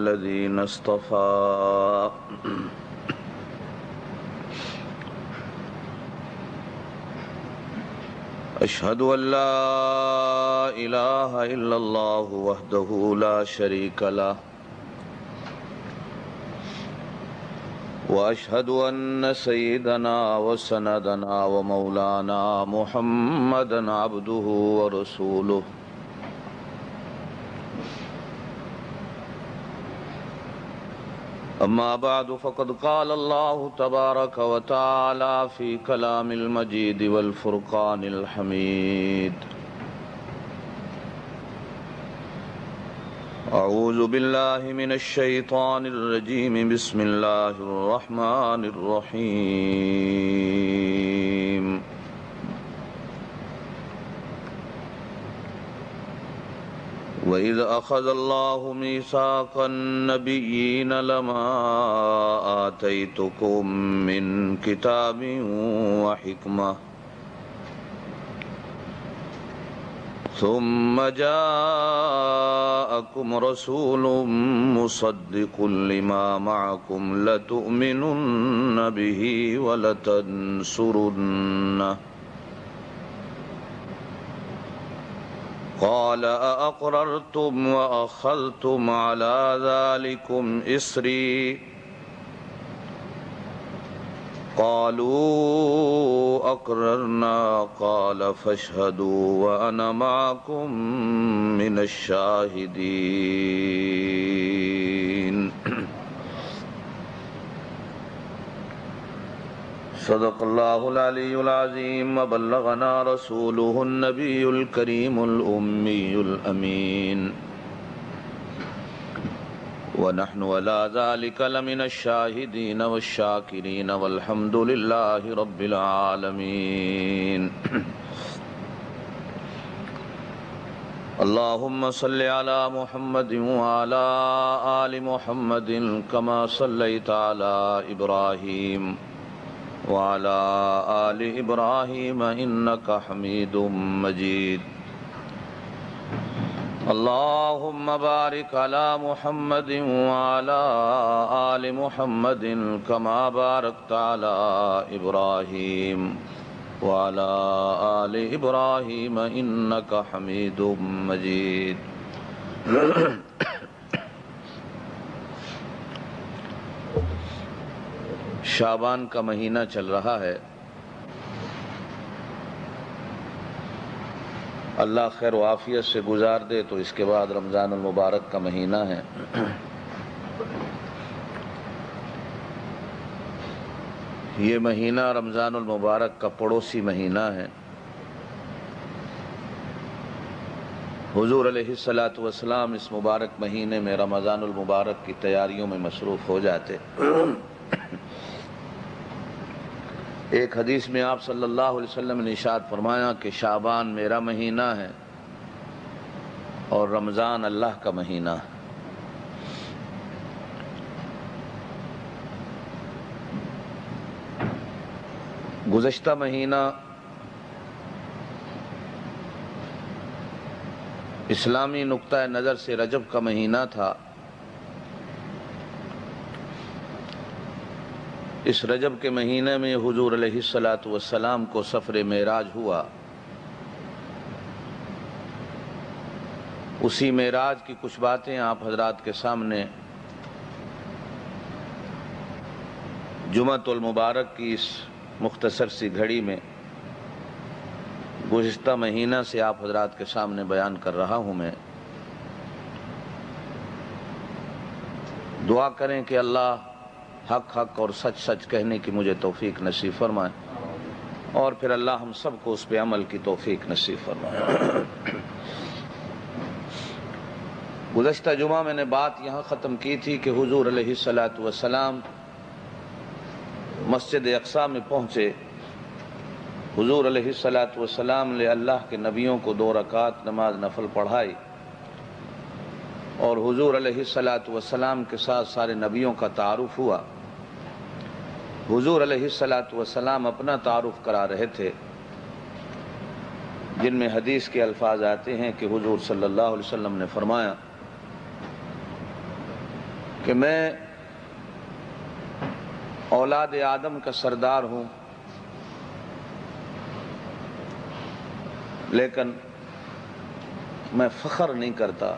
الذين اصطفى أشهد أن لا إله إلا الله وحده لا شريك له وأشهد أن سيدنا وسندنا ومولانا محمدا عبده ورسوله أما بعد فقد قال الله تبارك وتعالى في كلام المجيد والفرقان الحميد أعوذ بالله من الشيطان الرجيم بسم الله الرحمن الرحيم وَإِذْ أَخَذَ اللَّهُ مِيثَاقَ النَّبِيِّينَ لَمَا آتَيْتُكُم مِّن كِتَابٍ وَحِكْمَةٍ ثُمَّ جَاءَكُمْ رَسُولٌ مُصَدِّقٌ لِّمَا مَعَكُمْ لَتُؤْمِنُنَّ بِهِ وَلَتَنصُرُنَّهُ قال أأقررتم وأخذتم على ذلكم إصري قالوا أقررنا قال فاشهدوا وأنا معكم من الشاهدين صدق اللہ العلی العظیم وبلغنا رسولہ النبی الکریم الأمی الأمین ونحن على ذلك لمن الشاہدین والشاکرین والحمد للہ رب العالمین اللہم صل علی محمد وعلی آل محمد کما صلیت علی ابراہیم وعلى آل إبراهيم إنك حميد مجيد اللهم بارك على محمد وعلى آل محمد كما باركت على إبراهيم وعلى آل إبراهيم إنك حميد مجيد شعبان کا مہینہ چل رہا ہے، اللہ خیر و عافیت سے گزار دے تو اس کے بعد رمضان المبارک کا مہینہ ہے۔ یہ مہینہ رمضان المبارک کا پڑوسی مہینہ ہے۔ حضور علیہ السلام اس مبارک مہینے میں رمضان المبارک کی تیاریوں میں مصروف ہو جاتے۔ ایک حدیث میں آپ صلی اللہ علیہ وسلم نے ارشاد فرمایا کہ شعبان میرا مہینہ ہے اور رمضان اللہ کا مہینہ ہے۔ گزشتہ مہینہ اسلامی نقطہ نظر سے رجب کا مہینہ تھا۔ اس رجب کے مہینے میں حضور علیہ السلام کو سفر معراج ہوا۔ اسی معراج کی کچھ باتیں آپ حضرات کے سامنے جمعۃ المبارک کی اس مختصر سی گھڑی میں گزشتہ مہینہ سے آپ حضرات کے سامنے بیان کر رہا ہوں میں۔ دعا کریں کہ اللہ حق حق اور سچ سچ کہنے کی مجھے توفیق نصیب فرمائے اور پھر اللہ ہم سب کو اس پہ عمل کی توفیق نصیب فرمائے۔ گزشتہ جمعہ میں نے بات یہاں ختم کی تھی کہ حضور علیہ السلام مسجد اقصی میں پہنچے۔ حضور علیہ السلام نے اللہ کے نبیوں کو 2 رکعت نماز نفل پڑھائی اور حضور علیہ السلام کے ساتھ سارے نبیوں کا تعارف ہوا۔ حضور علیہ السلام اپنا تعارف کرا رہے تھے، جن میں حدیث کے الفاظ آتے ہیں کہ حضور صلی اللہ علیہ وسلم نے فرمایا کہ میں اولاد آدم کا سردار ہوں، لیکن میں فخر نہیں کرتا،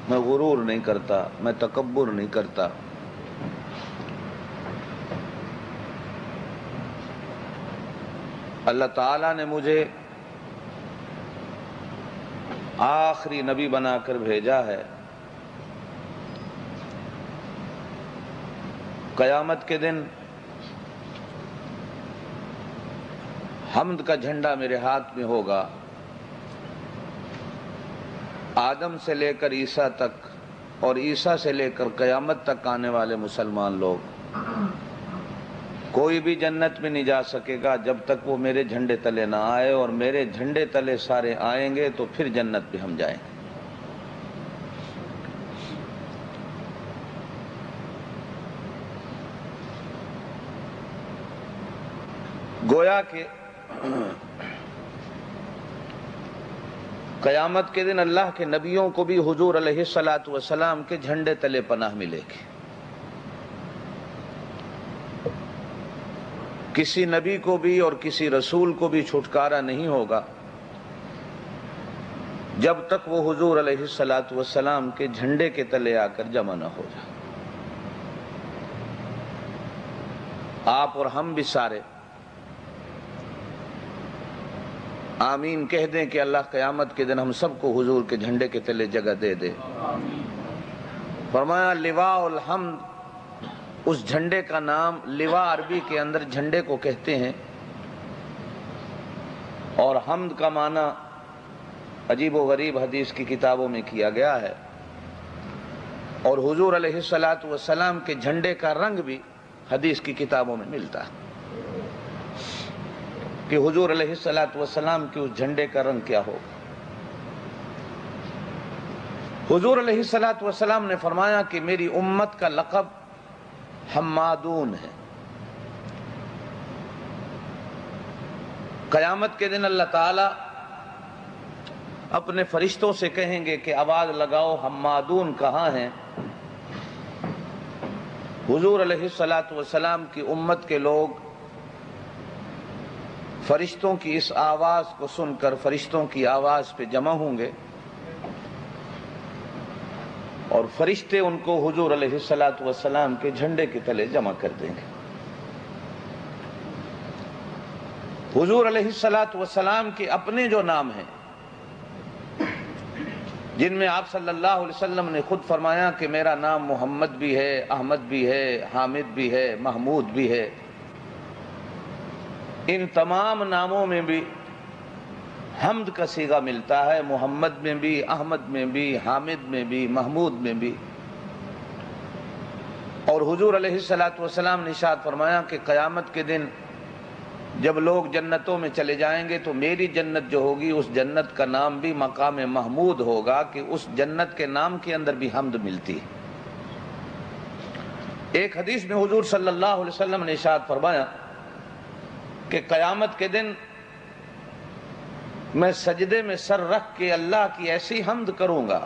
میں غرور نہیں کرتا، میں تکبر نہیں کرتا۔ اللہ تعالیٰ نے مجھے آخری نبی بنا کر بھیجا ہے۔ قیامت کے دن حمد کا جھنڈا میرے ہاتھ میں ہوگا۔ آدم سے لے کر عیسیٰ تک اور عیسیٰ سے لے کر قیامت تک آنے والے مسلمان لوگ، کوئی بھی جنت میں نہیں جا سکے گا جب تک وہ میرے جھنڈے تلے نہ آئے، اور میرے جھنڈے تلے سارے آئیں گے تو پھر جنت پہ ہم جائیں گے۔ گویا کہ قیامت کے دن اللہ کے نبیوں کو بھی حضور علیہ الصلاۃ والسلام کے جھنڈے تلے پناہ ملے گی۔ کسی نبی کو بھی اور کسی رسول کو بھی چھٹکارا نہیں ہوگا جب تک وہ حضور علیہ الصلاۃ والسلام کے جھنڈے کے تلے آ کر جمع نہ ہو جائے۔ آپ اور ہم بھی سارے آمین کہہ دیں کہ اللہ قیامت کے دن ہم سب کو حضور کے جھنڈے کے تلے جگہ دے دے۔ فرمایا لواء الحمد، اس جھنڈے کا نام لواء عربی کے اندر جھنڈے کو کہتے ہیں، اور حمد کا معنی عجیب و غریب حدیث کی کتابوں میں کیا گیا ہے، اور حضور علیہ الصلاۃ والسلام کے جھنڈے کا رنگ بھی حدیث کی کتابوں میں ملتا ہے کہ حضور علیہ الصلاۃ والسلام کے اس جھنڈے کا رنگ کیا ہوگا۔ حضور علیہ الصلاۃ والسلام نے فرمایا کہ میری امت کا لقب حمادون ہے۔ قیامت کے دن اللہ تعالی اپنے فرشتوں سے کہیں گے کہ آواز لگاؤ حمادون کہاں ہیں؟ حضور علیہ الصلاۃ والسلام کی امت کے لوگ فرشتوں کی اس آواز کو سن کر فرشتوں کی آواز پہ جمع ہوں گے، اور فرشتے ان کو حضور علیہ الصلاۃ والسلام کے جھنڈے کے تلے جمع کر دیں گے۔ حضور علیہ الصلاۃ والسلام کے اپنے جو نام ہیں، جن میں آپ صلی اللہ علیہ وسلم نے خود فرمایا کہ میرا نام محمد بھی ہے، احمد بھی ہے، حامد بھی ہے، محمود بھی ہے، ان تمام ناموں میں بھی حمد کا صیغہ ملتا ہے، محمد میں بھی، احمد میں بھی، حامد میں بھی، محمود میں بھی۔ اور حضور علیہ الصلاۃ والسلام نے ارشاد فرمایا کہ قیامت کے دن جب لوگ جنتوں میں چلے جائیں گے تو میری جنت جو ہوگی اس جنت کا نام بھی مقام محمود ہوگا، کہ اس جنت کے نام کے اندر بھی حمد ملتی ہے۔ ایک حدیث میں حضور صلی اللہ علیہ وسلم نے ارشاد فرمایا کہ قیامت کے دن میں سجدے میں سر رکھ کے اللہ کی ایسی حمد کروں گا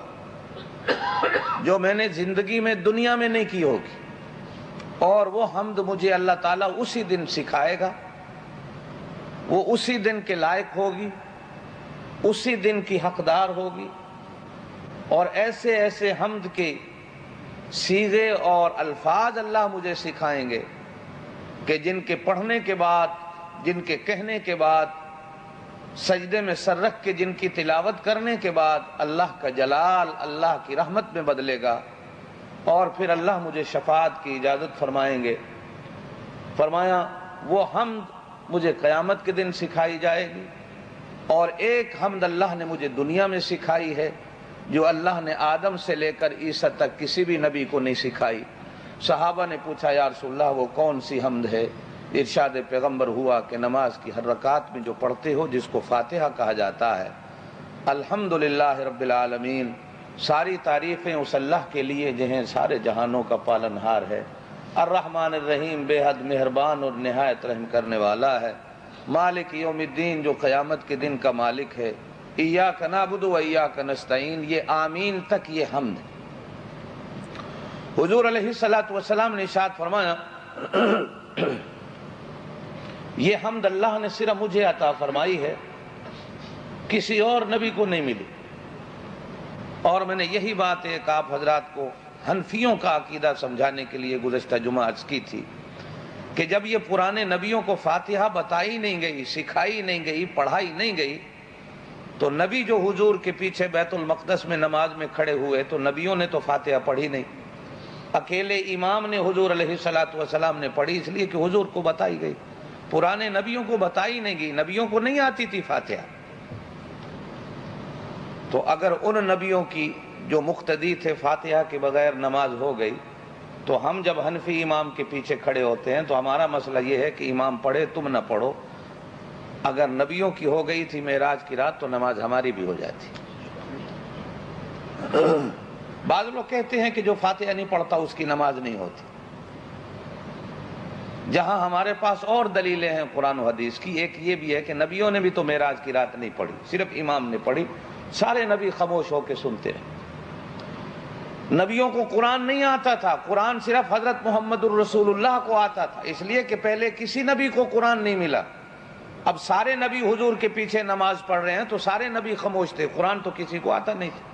جو میں نے زندگی میں دنیا میں نہیں کی ہوگی، اور وہ حمد مجھے اللہ تعالیٰ اسی دن سکھائے گا، وہ اسی دن کے لائق ہوگی، اسی دن کی حقدار ہوگی، اور ایسے ایسے حمد کے صیغے اور الفاظ اللہ مجھے سکھائیں گے کہ جن کے پڑھنے کے بعد، جن کے کہنے کے بعد، سجدے میں سر رکھ کے جن کی تلاوت کرنے کے بعد اللہ کا جلال اللہ کی رحمت میں بدلے گا، اور پھر اللہ مجھے شفاعت کی اجازت فرمائیں گے۔ فرمایا وہ حمد مجھے قیامت کے دن سکھائی جائے گی، اور ایک حمد اللہ نے مجھے دنیا میں سکھائی ہے جو اللہ نے آدم سے لے کر عیسیٰ تک کسی بھی نبی کو نہیں سکھائی۔ صحابہ نے پوچھا یا رسول اللہ وہ کون سی حمد ہے؟ ارشاد پیغمبر ہوا کہ نماز کی ہر رکعت میں جو پڑھتے ہو جس کو فاتحہ کہا جاتا ہے، الحمدللہ رب العالمین، ساری تعریفیں اس اللہ کے لیے جنہیں سارے جہانوں کا پالنہار ہے، الرحمن الرحیم، بے حد مہربان اور نہایت رحم کرنے والا ہے، مالک یوم الدین، جو قیامت کے دن کا مالک ہے، ایاک نعبد و ایاک نستعین، یہ آمین تک یہ حمد ہے۔ حضور علیہ الصلوۃ والسلام نے ارشاد فرمایا یہ حمد اللہ نے صرف مجھے عطا فرمائی ہے، کسی اور نبی کو نہیں ملی۔ اور میں نے یہی بات ایک آپ حضرات کو حنفیوں کا عقیدہ سمجھانے کے لیے گزشتہ جمعہ عرض کی تھی کہ جب یہ پرانے نبیوں کو فاتحہ بتائی نہیں گئی، سکھائی نہیں گئی، پڑھائی نہیں گئی، تو نبی جو حضور کے پیچھے بیت المقدس میں نماز میں کھڑے ہوئے تو نبیوں نے تو فاتحہ پڑھی نہیں، اکیلے امام نے حضور علیہ الصلوۃ والسلام نے پڑھی، اس لیے کہ حضور کو بتائی گئی، پرانے نبیوں کو بتائی نہیں گئی، نبیوں کو نہیں آتی تھی فاتحہ۔ تو اگر ان نبیوں کی جو مقتدی تھے فاتحہ کے بغیر نماز ہو گئی، تو ہم جب حنفی امام کے پیچھے کھڑے ہوتے ہیں تو ہمارا مسئلہ یہ ہے کہ امام پڑھے تم نہ پڑھو، اگر نبیوں کی ہو گئی تھی معراج کی رات تو نماز ہماری بھی ہو جاتی۔ بعض لوگ کہتے ہیں کہ جو فاتحہ نہیں پڑھتا اس کی نماز نہیں ہوتی، جہاں ہمارے پاس اور دلیلیں ہیں قرآن و حدیث کی۔ ایک یہ بھی ہے کہ نبیوں نے بھی تو معراج کی رات نہیں پڑھی، صرف امام نے پڑھی، سارے نبی خاموش ہو کے سنتے رہے۔ نبیوں کو قرآن نہیں آتا تھا، قرآن صرف حضرت محمد الرسول اللہ کو آتا تھا، اس لیے کہ پہلے کسی نبی کو قرآن نہیں ملا۔ اب سارے نبی حضور کے پیچھے نماز پڑھ رہے ہیں تو سارے نبی خاموش تھے، قرآن تو کسی کو آتا نہیں تھا۔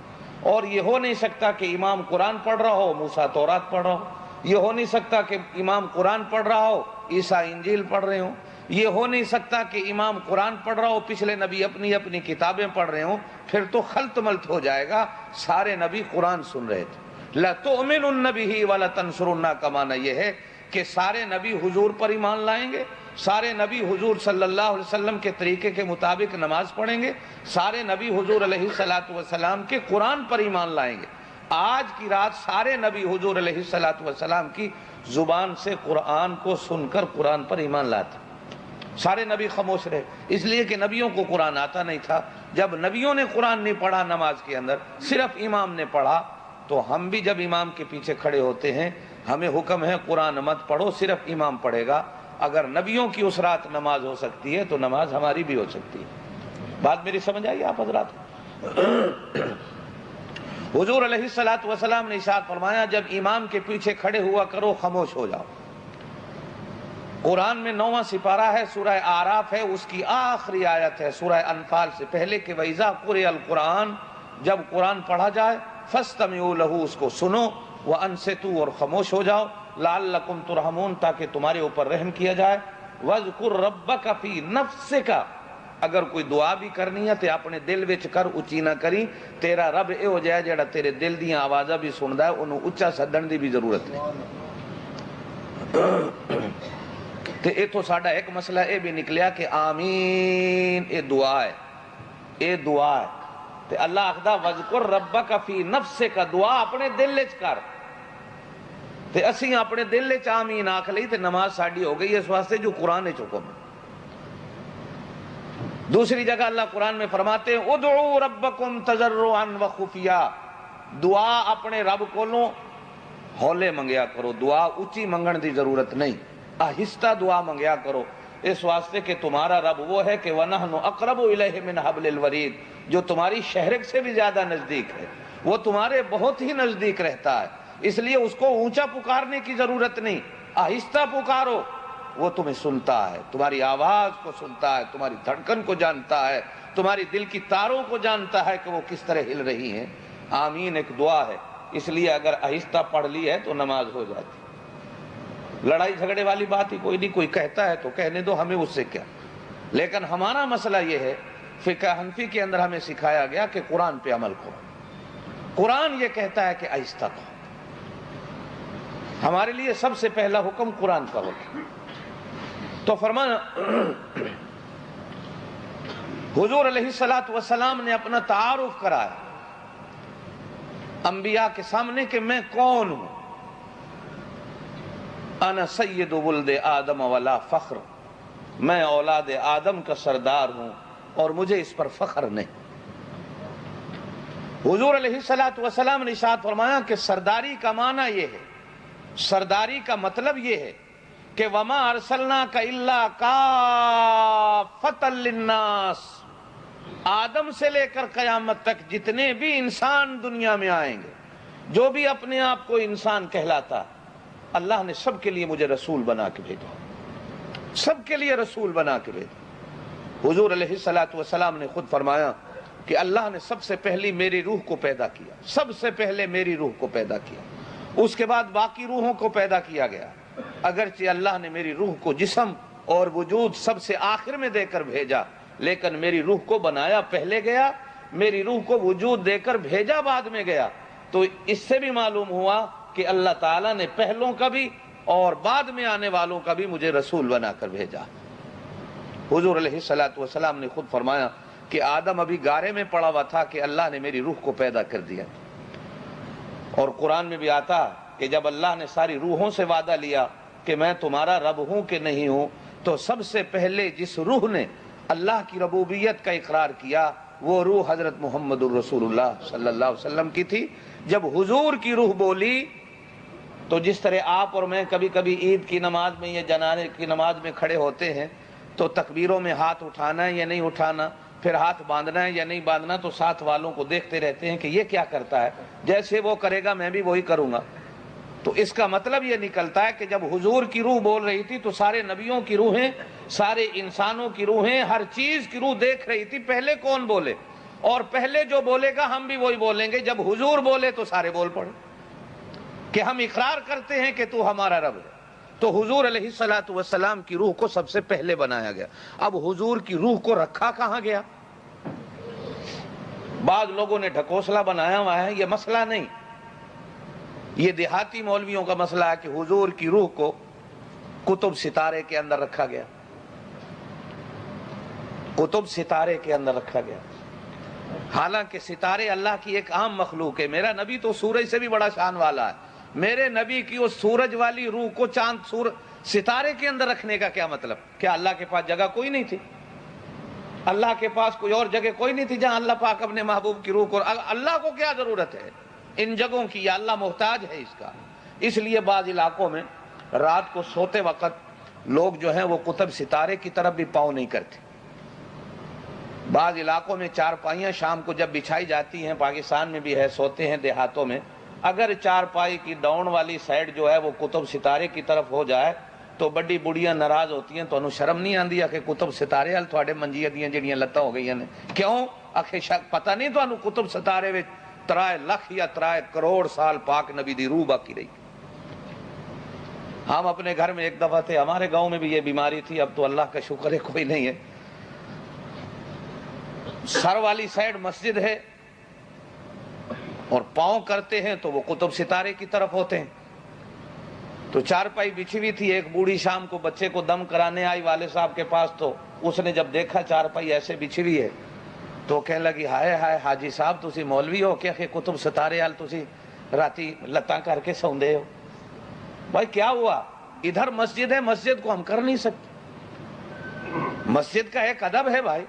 اور یہ ہو نہیں سکتا کہ امام قرآن پڑھ رہا ہو، موسیٰ تورات پڑھ رہا ہو، یہ ہو نہیں سکتا کہ امام قرآن پڑھ رہا ہو، عیسیٰ انجیل پڑھ رہے ہوں، یہ ہو نہیں سکتا کہ امام قرآن پڑھ رہا ہو، پچھلے نبی اپنی اپنی کتابیں پڑھ رہے ہوں، پھر تو خلط ملط ہو جائے گا۔ سارے نبی قرآن سن رہے تھے۔ لَتُؤْمِنُنَّ بِهِ وَلَتَنْصُرُنَّهُ کا معنی یہ ہے کہ سارے نبی حضور پر ایمان لائیں گے، سارے نبی حضور صلی اللہ علیہ وسلم کے طریقے کے مطابق نماز پڑھیں گے، سارے نبی حضور علیہ الصلوۃ والسلام کے قرآن پر ایمان لائیں گے۔ آج کی رات سارے نبی حضور علیہ الصلوۃ والسلام کی زبان سے قرآن کو سن کر قرآن پر ایمان لاتے، سارے نبی خاموش رہے، اس لیے کہ نبیوں کو قرآن آتا نہیں تھا۔ جب نبیوں نے قرآن نہیں پڑھا نماز کے اندر، صرف امام نے پڑھا، تو ہم بھی جب امام کے پیچھے کھڑے ہوتے ہیں ہمیں حکم ہے قرآن مت پڑھو، صرف امام پڑھے گا۔ اگر نبیوں کی اس رات نماز ہو سکتی ہے تو نماز ہماری بھی ہو سکتی ہے۔ بات میری سمجھ آئی آپ حضرات؟ حضور علیہ الصلوۃ والسلام نے ارشاد فرمایا جب امام کے پیچھے کھڑے ہوا کرو خاموش ہو جاؤ۔ قرآن میں 9واں سپارہ ہے، سورہ اعراف ہے، اس کی آخری آیت ہے سورہ انفال سے پہلے کہ وَإِذَا قُرِئَ الْقُرْآنُ، جب قرآن پڑھا جائے فَاسْتَمِعُوا لَهُ، اس کو سنو، وَأَنصِتُوا، اور خاموش ہو جاؤ، لَعَلَّكُمْ تُرْحَمُونَ، تاکہ تمہارے اوپر رحم کیا جائے، وَاذْكُرْ رَبَّكَ فِي نَفْسِكَ، اگر کوئی دعا بھی کرنی ہے تو اپنے دل وچ کر، اچھی نہ کری، تیرا رب اے ہو جائے جڑا تیرے دل دیاں آوازاں بھی سندا ہے، انہوں اچھا سدن دی بھی ضرورت نہیں۔ تے ایتھوں ساڈا ایک مسئلہ اے بھی نکلیا کہ آمین اے دعا ہے، اے دعا ہے، تے اللہ آخدا وَاذْكُرْ رَبَّكَ فِي نَفْسِكَ، دعا اپنے دل وچ کر، تے اسی اپنے دل وچ آمین آکھ لئی تے نماز ساڈی ہو گئی، اس واسطے جو قرآن وچ حکم ہے۔ دوسری جگہ اللہ قرآن میں فرماتے ہیں ادعوا ربکم تضرعا وخفیا، دعا اپنے رب کولوں ہولے منگیا کرو، دعا اونچی منگن دی ضرورت نہیں، آہستہ دعا منگیا کرو، اس واسطے کہ تمہارا رب وہ ہے کہ وَنَحْنُ أَقْرَبُ إِلَيْهِ مِنْ حَبْلِ الْوَرِيدِ، جو تمہاری شہرک سے بھی زیادہ نزدیک ہے، وہ تمہارے بہت ہی نزدیک رہتا ہے، اس لیے اس کو اونچا پکارنے کی ضرورت نہیں، آہستہ پکارو، وہ تمہیں سنتا ہے، تمہاری آواز کو سنتا ہے، تمہاری دھڑکن کو جانتا ہے، تمہاری دل کی تاروں کو جانتا ہے کہ وہ کس طرح ہل رہی ہیں۔ آمین ایک دعا ہے، اس لیے اگر آہستہ پڑھ لی ہے تو نماز ہو جاتی۔ لڑائی جھگڑے والی بات ہی کوئی نہیں، کوئی کہتا ہے تو کہنے دو، ہمیں اس سے کیا۔ لیکن ہمارا مسئلہ یہ ہے، فقہ حنفی کے اندر ہمیں سکھایا گیا کہ قرآن پہ عمل کرو، قرآن یہ کہتا ہے کہ آہستہ کرو، ہمارے لیے سب سے پہلا حکم قرآن کا ہوگا۔ تو فرمایا حضور علیہ الصلوۃ والسلام نے اپنا تعارف کرایا انبیاء کے سامنے کہ میں کون ہوں، انا سید ولد آدم ولا فخر، میں اولاد آدم کا سردار ہوں اور مجھے اس پر فخر نہیں۔ حضور علیہ الصلوۃ والسلام نے ارشاد فرمایا کہ سرداری کا معنی یہ ہے، سرداری کا مطلب یہ ہے کہ وَمَا أَرْسَلْنَاكَ إِلَّا كَافَّةً لِلنَّاسِ، آدم سے لے کر قیامت تک جتنے بھی انسان دنیا میں آئیں گے جو بھی اپنے آپ کو انسان کہلاتا، اللہ نے سب کے لیے مجھے رسول بنا کے بھیجا، سب کے لیے رسول بنا کے بھیجا۔ حضور علیہ الصلوۃ والسلام نے خود فرمایا کہ اللہ نے سب سے پہلی میری روح کو پیدا کیا، سب سے پہلے میری روح کو پیدا کیا، اس کے بعد باقی روحوں کو پیدا کیا گیا۔ اگرچہ اللہ نے میری روح کو جسم اور وجود سب سے آخر میں دے کر بھیجا، لیکن میری روح کو بنایا پہلے گیا، میری روح کو وجود دے کر بھیجا بعد میں گیا۔ تو اس سے بھی معلوم ہوا کہ اللہ تعالیٰ نے پہلوں کا بھی اور بعد میں آنے والوں کا بھی مجھے رسول بنا کر بھیجا۔ حضور علیہ الصلوۃ والسلام نے خود فرمایا کہ آدم ابھی گارے میں پڑا ہوا تھا کہ اللہ نے میری روح کو پیدا کر دیا۔ اور قرآن میں بھی آتا کہ جب اللہ نے ساری روحوں سے وعدہ لیا کہ میں تمہارا رب ہوں کہ نہیں ہوں، تو سب سے پہلے جس روح نے اللہ کی ربوبیت کا اقرار کیا وہ روح حضرت محمد الرسول اللہ صلی اللہ علیہ وسلم کی تھی۔ جب حضور کی روح بولی تو جس طرح آپ اور میں کبھی کبھی عید کی نماز میں یا جنازے کی نماز میں کھڑے ہوتے ہیں تو تکبیروں میں ہاتھ اٹھانا ہے یا نہیں اٹھانا، پھر ہاتھ باندھنا ہے یا نہیں باندھنا، تو ساتھ والوں کو دیکھتے رہتے ہیں کہ یہ کیا کرتا ہے، جیسے وہ کرے گا میں بھی وہی کروں گا۔ تو اس کا مطلب یہ نکلتا ہے کہ جب حضور کی روح بول رہی تھی تو سارے نبیوں کی روحیں، سارے انسانوں کی روحیں، ہر چیز کی روح دیکھ رہی تھی پہلے کون بولے، اور پہلے جو بولے گا ہم بھی وہی بولیں گے۔ جب حضور بولے تو سارے بول پڑے کہ ہم اقرار کرتے ہیں کہ تو ہمارا رب ہے۔ تو حضور علیہ الصلوۃ والسلام کی روح کو سب سے پہلے بنایا گیا۔ اب حضور کی روح کو رکھا کہاں گیا؟ بعض لوگوں نے ڈھکوسلا بنایا ہوا ہے، یہ مسئلہ نہیں، یہ دیہاتی مولویوں کا مسئلہ ہے کہ حضور کی روح کو کتب ستارے کے اندر رکھا گیا، کتب ستارے کے اندر رکھا گیا۔ حالانکہ ستارے اللہ کی ایک عام مخلوق ہے۔ میرا نبی تو سورج سے بھی بڑا شان والا ہے، میرے نبی کی اس سورج والی روح کو چاند ستارے کے اندر رکھنے کا کیا مطلب؟ کیا اللہ کے پاس جگہ کوئی نہیں تھی؟ اللہ کے پاس کوئی اور جگہ کوئی نہیں تھی جہاں اللہ پاک اپنے محبوب کی روح کو، اللہ کو کیا ضرورت ہے ان جگہوں کی؟ یا اللہ محتاج ہے اس کا؟ اس لیے بعض علاقوں میں رات کو سوتے وقت لوگ جو ہیں وہ کتب ستارے کی طرف بھی پاؤں نہیں کرتے۔ بعض علاقوں میں چارپائیاں شام کو جب بچھائی جاتی ہیں، پاکستان میں بھی ہے، سوتے ہیں دیہاتوں میں، اگر چارپائی کی ڈاؤن والی سائڈ جو ہے وہ کتب ستارے کی طرف ہو جائے تو بڑی بڑیاں ناراض ہوتی ہیں۔ تو شرم نہیں آندی کہ کتب ستارے ہل تھوڑے منجیاں دیاں جڑیاں لتاں ہو گئی نے؟ کیوں؟ آخر پتہ نہیں تانوں کتب ستارے وچ 3 لاکھ یا 3 کروڑ سال پاک نبی دی روح باقی رہی۔ ہم اپنے گھر میں ایک دفعہ تھے، ہمارے گاؤں میں بھی یہ بیماری تھی، اب تو اللہ کا شکر ہے کوئی نہیں ہے۔ سر والی سائڈ مسجد ہے اور پاؤں کرتے ہیں تو وہ کتب ستارے کی طرف ہوتے ہیں۔ تو چارپائی بچھی ہوئی تھی، ایک بوڑھی شام کو بچے کو دم کرانے آئی والد صاحب کے پاس، تو اس نے جب دیکھا چارپائی ایسے بچھی ہوئی ہے تو کہنے لگی ہائے ہائے حاجی صاحب تسی مولوی ہو کیا کہ کتب ستارے حال تسی راتی لتاں کر کے سوندے ہو؟ بھائی کیا ہوا؟ ادھر مسجد ہے، مسجد کو ہم کر نہیں سکتے، مسجد کا ایک ادب ہے بھائی۔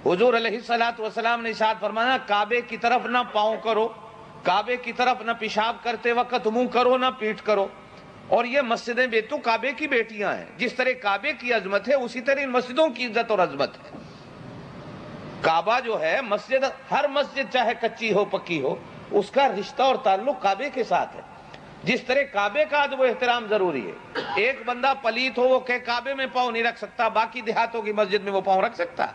حضور علیہ الصلوۃ والسلام نے ارشاد فرمایا کعبے کی طرف نہ پاؤں کرو، کعبے کی طرف نہ پیشاب کرتے وقت منہ کرو نہ پیٹھ کرو۔ اور یہ مسجدیں بھی تو کعبے کی بیٹیاں ہیں، جس طرح کعبے کی عظمت ہے اسی طرح ان مسجدوں کی عزت اور عظمت ہے۔ کعبہ جو ہے مسجد، ہر مسجد چاہے کچی ہو پکی ہو، اس کا رشتہ اور تعلق کعبے کے ساتھ ہے۔ جس طرح کعبے کا ادب و احترام ضروری ہے، ایک بندہ پلیت ہو وہ کہ کعبے میں پاؤں نہیں رکھ سکتا، باقی دیہاتوں کی مسجد میں وہ پاؤں رکھ سکتا۔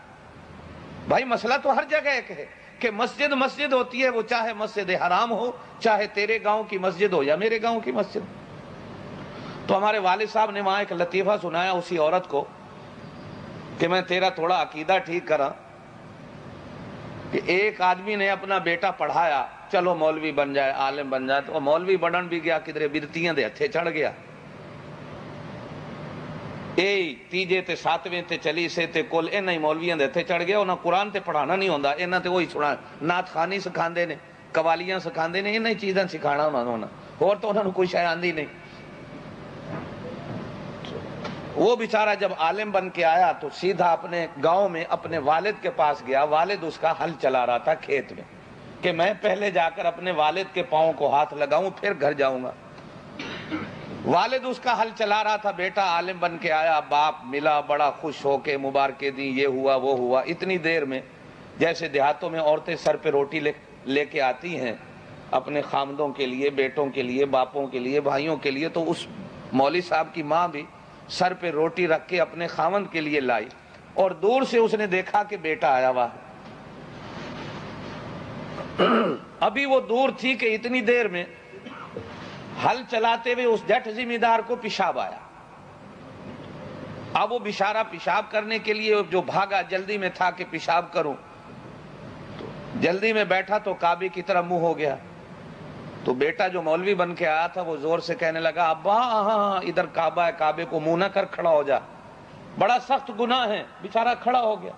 بھائی مسئلہ تو ہر جگہ ایک ہے کہ مسجد مسجد ہوتی ہے، وہ چاہے مسجد حرام ہو، چاہے تیرے گاؤں کی مسجد ہو یا میرے گاؤں کی مسجد۔ تو ہمارے والد صاحب نے وہاں ایک لطیفہ سنایا اسی عورت کو کہ میں تیرا تھوڑا عقیدہ ٹھیک کراں، کہ ایک آدمی نے اپنا بیٹا پڑھایا چلو مولوی بن جائے، عالم بن جائے، تو مولوی بنن بھی گیا کدھرے برتیاں دے ہتھے چڑھ گیا، اے تیجے تے ساتویں تے چلی سے تے کل انہاں ہی مولویاں دے ہتھے چڑھ گیا۔ انہاں قرآن تے پڑھانا نہیں ہوندا، انہاں تے وہی سنا نعت خوانی سکھاندے نے، قوالیاں سکھاندے نے، انہاں ہی چیزاں سکھانا انہاں نے، اور تو انہاں نوں کوئی شے آندی نہیں۔ وہ بیچارہ جب عالم بن کے آیا تو سیدھا اپنے گاؤں میں اپنے والد کے پاس گیا، والد اس کا ہل چلا رہا تھا کھیت میں، کہ میں پہلے جا کر اپنے والد کے پاؤں کو ہاتھ لگاؤں پھر گھر جاؤں گا۔ والد اس کا ہل چلا رہا تھا، بیٹا عالم بن کے آیا، باپ ملا بڑا خوش ہو کے مبارکیں دی، یہ ہوا وہ ہوا۔ اتنی دیر میں جیسے دیہاتوں میں عورتیں سر پہ روٹی لے کے آتی ہیں اپنے خامدوں کے لیے، بیٹوں کے لیے، باپوں کے لیے، بھائیوں کے لیے، تو اس مولوی صاحب کی ماں بھی سر پہ روٹی رکھ کے اپنے خاوند کے لیے لائی، اور دور سے اس نے دیکھا کہ بیٹا آیا ہوا ہے۔ ابھی وہ دور تھی کہ اتنی دیر میں ہل چلاتے ہوئے اس جٹ ذمہ دار کو پیشاب آیا۔ اب وہ بیچارہ پیشاب کرنے کے لیے جو بھاگا، جلدی میں تھا کہ پیشاب کروں، جلدی میں بیٹھا تو کعبے کی طرف منہ ہو گیا۔ تو بیٹا جو مولوی بن کے آیا تھا وہ زور سے کہنے لگا، ابا ہاں ادھر کعبہ ہے، کعبے کو منہ نہ کر، کھڑا ہو جا، بڑا سخت گناہ ہے۔ بیچارہ کھڑا ہو گیا۔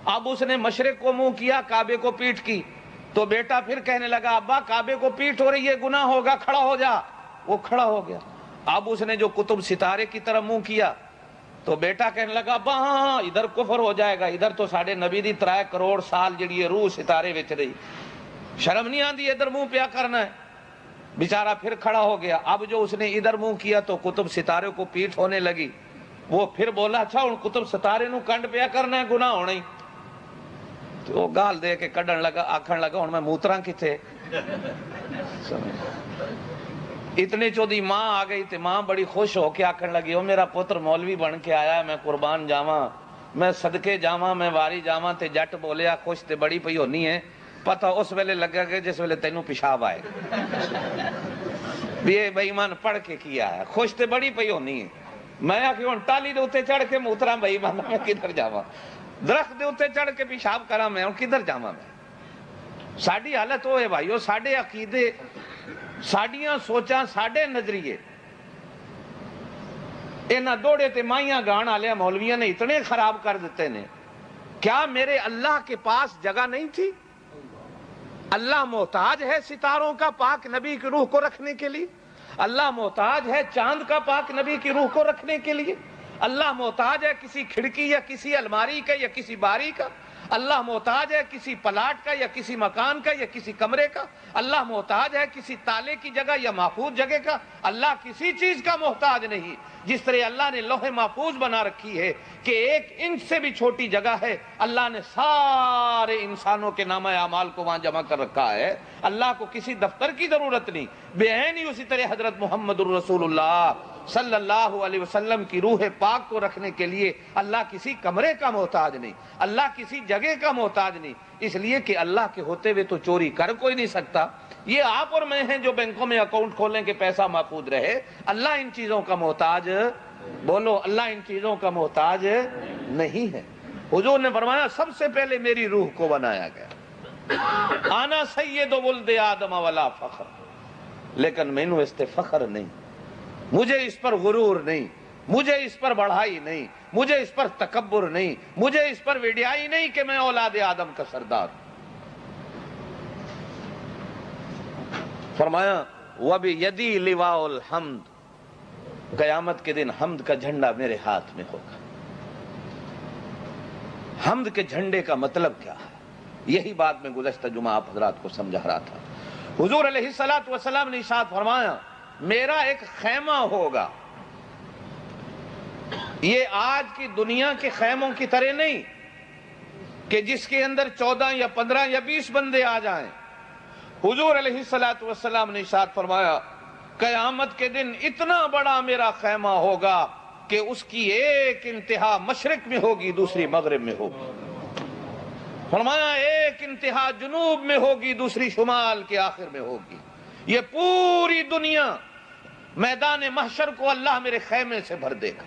اب اس نے مشرق کو منہ کیا، کعبے کو پیٹھ کی، تو بیٹا پھر کہنے لگا، ابا کعبے کو پیٹھ ہو رہی ہے، گناہ ہوگا، کھڑا ہو جا۔ وہ کھڑا ہو گیا۔ اب اس نے جو قطب ستارے کی طرف منہ کیا تو بیٹا کہنے لگا، ابا ہاں ادھر کفر ہو جائے گا، ادھر تو ساڑھے نبی دی 3 کروڑ سال جڑی ہے روح ستارے وچ رہی، شرم نہیں آندی ادھر منہ پیا کرنا ہے۔ بیچارہ پھر کھڑا ہو گیا۔ اب جو اس نے ادھر منہ کیا تو قطب ستارے کو پیٹھ ہونے لگی۔ وہ پھر بولا، اچھا ہن قطب ستارے نو کنڈ پیا کرنا ہے، گناہ ہونا ہی۔ تو وہ گال دے کے کڈن لگا، آکھن لگا، ہن میں موتراں کتے۔ اتنے چودی ماں آ گئی تے ماں بڑی خوش ہو کے آکھن لگی، او میرا پتر مولوی بن کے آیا ہے، میں قربان جاواں، میں صدقے جاواں، میں واری جاواں۔ تے جٹ بولیا، خوش تے بڑی پئی ہونی ہے، پتہ اس ویلے لگا کہ جس ویلے تینوں پیشاب آئے بھی یہ بے ایمان پڑھ کے کیا ہے، خوش تے بڑی پئی ہونی ہے۔ میں آکھی ہن ٹالی دے اوتے چڑھ کے موتراں بے ایمان میں کدھر جاواں، درخت دے اوتے چڑھ کے پیشاب کراں میں ہن کدھر جاواں میں۔ ساڈی حالت وہ ہے بھائیو، ساڈے عقیدے، ساڈیاں سوچاں، ساڈے نظریے انہاں دوڑے تے مائیاں گان والے مولویاں نے اتنے خراب کر دیتے نے۔ کیا میرے اللہ کے پاس جگہ نہیں تھی؟ اللہ محتاج ہے ستاروں کا پاک نبی کی روح کو رکھنے کے لیے؟ اللہ محتاج ہے چاند کا پاک نبی کی روح کو رکھنے کے لیے؟ اللہ محتاج ہے کسی کھڑکی یا کسی الماری کا یا کسی باری کا؟ اللہ محتاج ہے کسی پلاٹ کا یا کسی مکان کا یا کسی کمرے کا؟ اللہ محتاج ہے کسی تالے کی جگہ یا محفوظ جگہ کا؟ اللہ کسی چیز کا محتاج نہیں۔ جس طرح اللہ نے لوح محفوظ بنا رکھی ہے کہ 1 انچ سے بھی چھوٹی جگہ ہے، اللہ نے سارے انسانوں کے نامہ اعمال کو وہاں جمع کر رکھا ہے۔ اللہ کو کسی دفتر کی ضرورت نہیں۔ بے عین ہی اسی طرح حضرت محمد الرسول اللہ صلی اللہ علیہ وسلم کی روح پاک کو رکھنے کے لیے اللہ کسی کمرے کا محتاج نہیں، اللہ کسی جگہ کا محتاج نہیں، اس لیے کہ اللہ کے ہوتے ہوئے تو چوری کر کوئی نہیں سکتا۔ یہ آپ اور میں ہیں جو بینکوں میں اکاؤنٹ کھولیں کہ پیسہ محفوظ رہے۔ اللہ ان چیزوں کا محتاج، بولو، اللہ ان چیزوں کا محتاج نہیں ہے۔ حضور نے فرمایا سب سے پہلے میری روح کو بنایا گیا، آنا سید ولد آدم ولا فخر، لیکن مینوں اس تے فخر نہیں، مجھے اس پر غرور نہیں، مجھے اس پر بڑھائی نہیں، مجھے اس پر تکبر نہیں، مجھے اس پر وڈیائی نہیں کہ میں اولاد آدم کا سردار ہوں۔ فرمایا وَبِيَدِي لِوَاءُ الْحَمْدِ، قیامت کے دن حمد کا جھنڈا میرے ہاتھ میں ہوگا۔ حمد کے جھنڈے کا مطلب کیا ہے؟ یہی بات میں گزشتہ جمعہ آپ حضرات کو سمجھا رہا تھا۔ حضور علیہ السلام نے ارشاد فرمایا میرا ایک خیمہ ہوگا، یہ آج کی دنیا کے خیموں کی طرح نہیں کہ جس کے اندر 14 یا 15 یا 20 بندے آ جائیں۔ حضور علیہ السلام نے ارشاد فرمایا قیامت کے دن اتنا بڑا میرا خیمہ ہوگا کہ اس کی ایک انتہا مشرق میں ہوگی، دوسری مغرب میں ہوگی۔ فرمایا ایک انتہا جنوب میں ہوگی، دوسری شمال کے آخر میں ہوگی۔ یہ پوری دنیا میدان محشر کو اللہ میرے خیمے سے بھر دے گا۔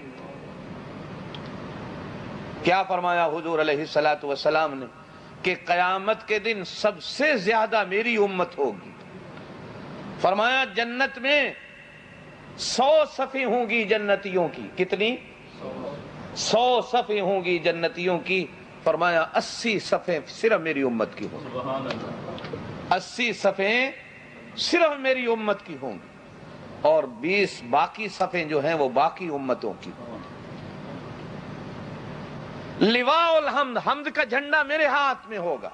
کیا فرمایا حضور علیہ السلام نے کہ قیامت کے دن سب سے زیادہ میری امت ہوگی۔ فرمایا جنت میں 100 صفیں ہوں گی جنتیوں کی، کتنی؟ 100 صفیں ہوں گی جنتیوں کی۔ فرمایا 80 صفیں صرف میری امت کی ہوں گی، 80 صفیں صرف میری امت کی ہوں گی، اور 20 باقی صفیں جو ہیں وہ باقی امتوں کی ہوں گی۔ لواء الحمد، حمد کا جھنڈا میرے ہاتھ میں ہوگا۔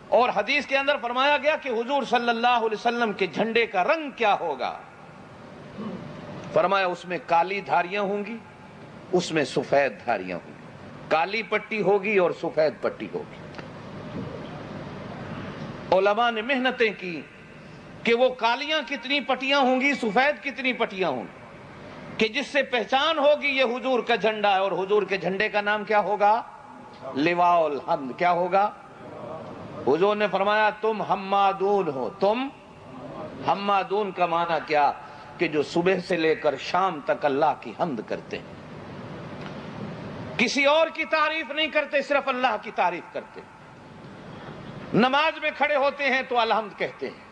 اور حدیث کے اندر فرمایا گیا کہ حضور صلی اللہ علیہ وسلم کے جھنڈے کا رنگ کیا ہوگا؟ فرمایا اس میں کالی دھاریاں ہوں گی، اس میں سفید دھاریاں ہوں گی، کالی پٹی ہوگی اور سفید پٹی ہوگی۔ علماء نے محنتیں کی کہ وہ کالیاں کتنی پٹیاں ہوں گی، سفید کتنی پٹیاں ہوں گی، کہ جس سے پہچان ہوگی یہ حضور کا جھنڈا ہے، اور حضور کے جھنڈے کا نام کیا ہوگا؟ لواء الحمد۔ کیا ہوگا؟ حضور نے فرمایا تم حمادون ہو۔ تم حمادون کا معنی کیا؟ کہ جو صبح سے لے کر شام تک اللہ کی حمد کرتے ہیں، کسی اور کی تعریف نہیں کرتے، صرف اللہ کی تعریف کرتے ہیں۔ نماز میں کھڑے ہوتے ہیں تو الحمد کہتے ہیں،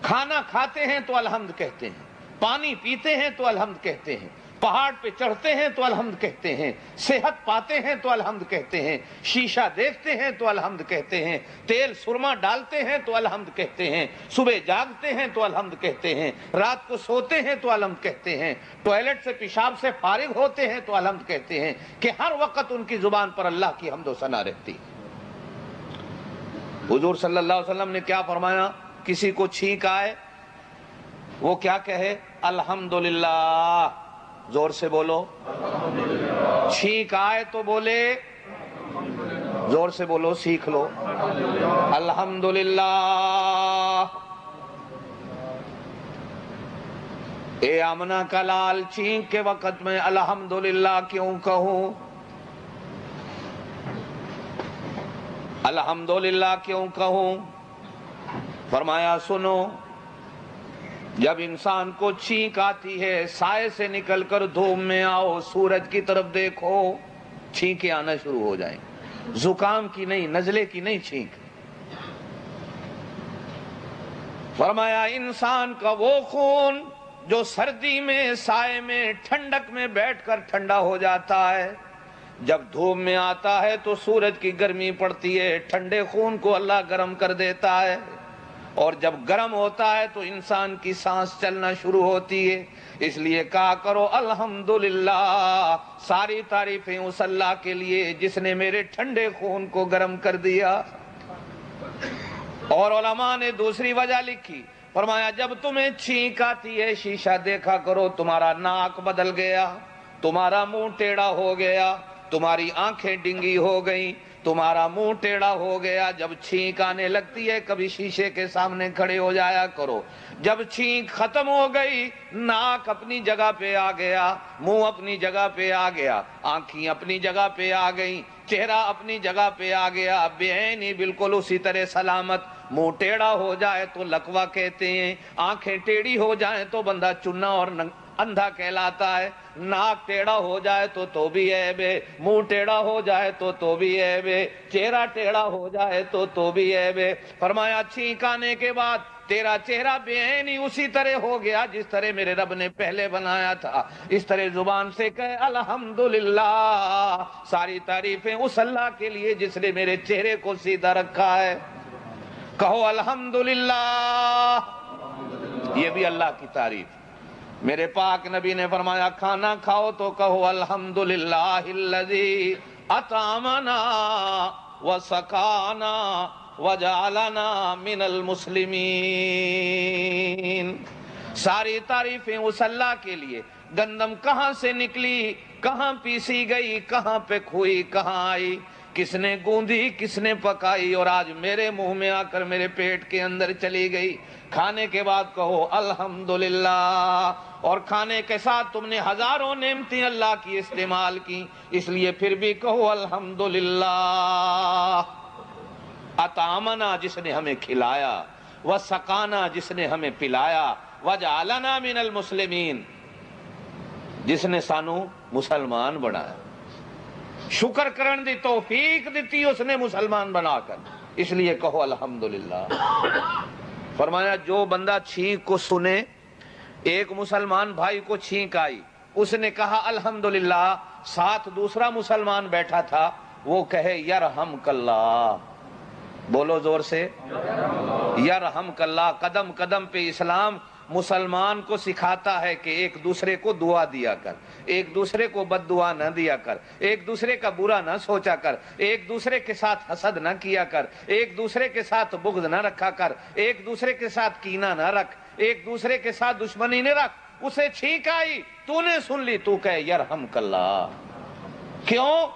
کھانا کھاتے ہیں تو الحمد کہتے ہیں، پانی پیتے ہیں تو الحمد کہتے ہیں، پہاڑ پہ چڑھتے ہیں تو الحمد کہتے ہیں، صحت پاتے ہیں تو الحمد کہتے ہیں، شیشہ دیکھتے ہیں تو الحمد کہتے ہیں، تیل سرما ڈالتے ہیں تو الحمد کہتے ہیں، صبح جاگتے ہیں تو الحمد کہتے ہیں، رات کو سوتے ہیں تو الحمد کہتے ہیں، ٹوائلٹ سے پیشاب سے فارغ ہوتے ہیں تو الحمد کہتے ہیں، کہ ہر وقت ان کی زبان پر اللہ کی حمد و ثنا رہتی۔ حضور صلی اللہ علیہ وسلم نے کیا فرمایا؟ کسی کو چھینک آئے وہ کیا کہے؟ الحمدللہ۔ زور سے بولو۔ چھینک آئے تو بولے، زور سے بولو، سیکھ لو، الحمدللہ۔ اے آمنہ کا لال، چھینک کے وقت میں الحمدللہ کیوں کہوں؟ الحمدللہ کیوں کہوں؟ فرمایا سنو، جب انسان کو چھینک آتی ہے، سائے سے نکل کر دھوپ میں آؤ، سورج کی طرف دیکھو، چھینکیں آنا شروع ہو جائیں۔ زکام کی نہیں، نزلے کی نہیں چھینک۔ فرمایا انسان کا وہ خون جو سردی میں سائے میں ٹھنڈک میں بیٹھ کر ٹھنڈا ہو جاتا ہے، جب دھوپ میں آتا ہے تو سورج کی گرمی پڑتی ہے، ٹھنڈے خون کو اللہ گرم کر دیتا ہے، اور جب گرم ہوتا ہے تو انسان کی سانس چلنا شروع ہوتی ہے۔ اس لیے کہا کرو الحمدللہ، ساری تعریفیں اس اللہ کے لیے جس نے میرے ٹھنڈے خون کو گرم کر دیا۔ اور علماء نے دوسری وجہ لکھی، فرمایا جب تمہیں چھینک آتی ہے، شیشہ دیکھا کرو، تمہارا ناک بدل گیا، تمہارا منہ ٹیڑھا ہو گیا، تمہاری آنکھیں ڈنگی ہو گئیں، تمہارا منہ ٹیڑھا ہو گیا۔ جب چھینک آنے لگتی ہے کبھی شیشے کے سامنے کھڑے ہو جایا کرو۔ جب چھینک ختم ہو گئی، ناک اپنی جگہ پہ آ گیا، منہ اپنی جگہ پہ آ گیا، آنکھیں اپنی جگہ پہ آ گئیں، چہرہ اپنی جگہ پہ آ گیا، بےعینی بالکل اسی طرح سلامت۔ منہ ٹیڑھا ہو جائے تو لکوہ کہتے ہیں، آنکھیں ٹیڑھی ہو جائیں تو بندہ چنا اور اندھا کہلاتا ہے، ناک ٹیڑھا ہو جائے تو بھی عیب ہے، منہ ٹیڑھا ہو جائے تو بھی عیب ہے، چہرہ ٹیڑھا ہو جائے تو بھی عیب ہے۔ فرمایا چھینک آنے کے بعد تیرا چہرہ بے عینی اسی طرح ہو گیا جس طرح میرے رب نے پہلے بنایا تھا، اس طرح زبان سے کہے الحمدللہ، ساری تعریفیں اس اللہ کے لیے جس نے میرے چہرے کو سیدھا رکھا ہے۔ کہو الحمدللہ، یہ بھی اللہ کی تعریف۔ میرے پاک نبی نے فرمایا کھانا کھاؤ تو کہو الحمدللہ الذی اطعمنا وسقانا وجعلنا من المسلمین۔ ساری تعریفیں اس اللہ کے لیے، گندم کہاں سے نکلی، کہاں پیسی گئی، کہاں پہ کھوئی، کہاں آئی، کس نے گوندی، کس نے پکائی، اور آج میرے منہ میں آ کر میرے پیٹ کے اندر چلی گئی۔ کھانے کے بعد کہو الحمدللہ، اور کھانے کے ساتھ تم نے ہزاروں نعمتیں اللہ کی استعمال کی، اس لیے پھر بھی کہو الحمدللہ۔ اطعمنا، جس نے ہمیں کھلایا، وسقانا، جس نے ہمیں پلایا، وجعلنا من المسلمین، جس نے سانو مسلمان بنایا، شکر کرن دی توفیق دیتی اس نے مسلمان بنا کر، اس لیے کہو الحمدللہ۔ فرمایا جو بندہ چھینک کو سنے، ایک مسلمان بھائی کو چھینک آئی، اس نے کہا الحمدللہ، ساتھ دوسرا مسلمان بیٹھا تھا، وہ کہے یرحمک اللہ، بولو زور سے، یرحمک اللہ۔ قدم قدم پہ اسلام مسلمان کو سکھاتا ہے کہ ایک دوسرے کو دعا دیا کر، ایک دوسرے کو بد دعا نہ دیا کر، ایک دوسرے کا برا نہ سوچا کر، ایک دوسرے کے ساتھ حسد نہ کیا کر، ایک دوسرے کے ساتھ بغض نہ رکھا کر، ایک دوسرے کے ساتھ کینہ نہ رکھ، ایک دوسرے کے ساتھ دشمنی نہ رکھ۔ اسے چھینک آئی، تو نے سن لی، تو کہے یرحمک اللہ۔ کیوں؟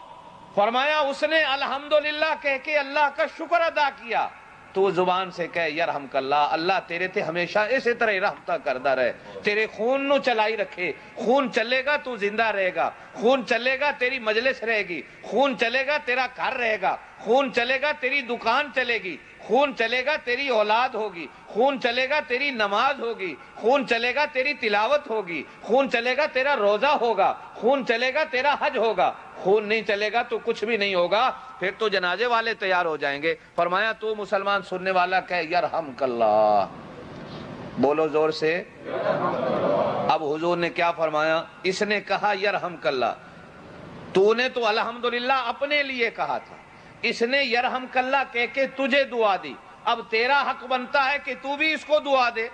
فرمایا اس نے الحمدللہ کہہ کے اللہ کا شکر ادا کیا۔ تو زبان سے کہے یرحمک اللہ، اللہ تیرے تے ہمیشہ اسی طرح رحمتہ کردہ رہے، تیرے خون نو چلائی رکھے، خون چلے گا تو زندہ رہے گا، خون چلے گا تیری مجلس رہے گی، خون چلے گا تیرا گھر رہے گا، خون چلے گا تیری دکان چلے گی، خون چلے گا تیری اولاد ہوگی، خون چلے گا تیری نماز ہوگی، خون چلے گا تیری تلاوت ہوگی، خون چلے گا تیرا روزہ ہوگا، خون چلے گا تیرا حج ہوگا، خون نہیں چلے گا تو کچھ بھی نہیں ہوگا، پھر تو جنازے والے تیار ہو جائیں گے۔ فرمایا تو مسلمان سننے والا کہے یرحمک اللہ، بولو زور سے۔ اب حضور نے کیا فرمایا؟ اس نے کہا یرحمک اللہ، تو نے تو الحمدللہ اپنے لیے کہا تھا، اس نے یرحمک اللہ کہہ کے تجھے دعا دی، اب تیرا حق بنتا ہے کہ تو بھی اس کو دعا دے۔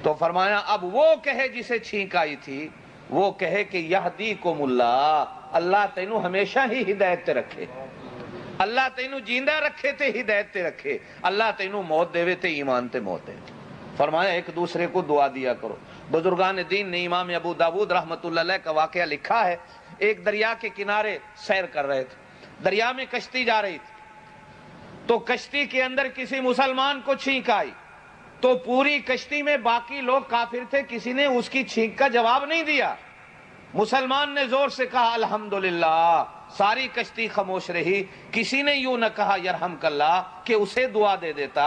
تو فرمایا اب وہ کہے جسے چھینک آئی تھی، وہ کہے کہ یہدیکم اللہ، اللہ تینوں ہمیشہ ہی ہدایت تے رکھے، اللہ تینوں جیندہ رکھے تے ہدایت تے رکھے، اللہ تینوں موت دے تے ایمان تے موت دے۔ فرمایا ایک دوسرے کو دعا دیا کرو۔ بزرگان دین نے امام ابو داود رحمۃ اللہ علیہ کا واقعہ لکھا ہے، ایک دریا کے کنارے سیر کر رہے تھے، دریا میں کشتی جا رہی تھی، تو کشتی کے اندر کسی مسلمان کو چھینک آئی، تو پوری کشتی میں باقی لوگ کافر تھے، کسی نے اس کی چھینک کا جواب نہیں دیا۔ مسلمان نے زور سے کہا الحمدللہ، ساری کشتی خاموش رہی، کسی نے یوں نہ کہا یرحمک اللہ کہ اسے دعا دے دیتا۔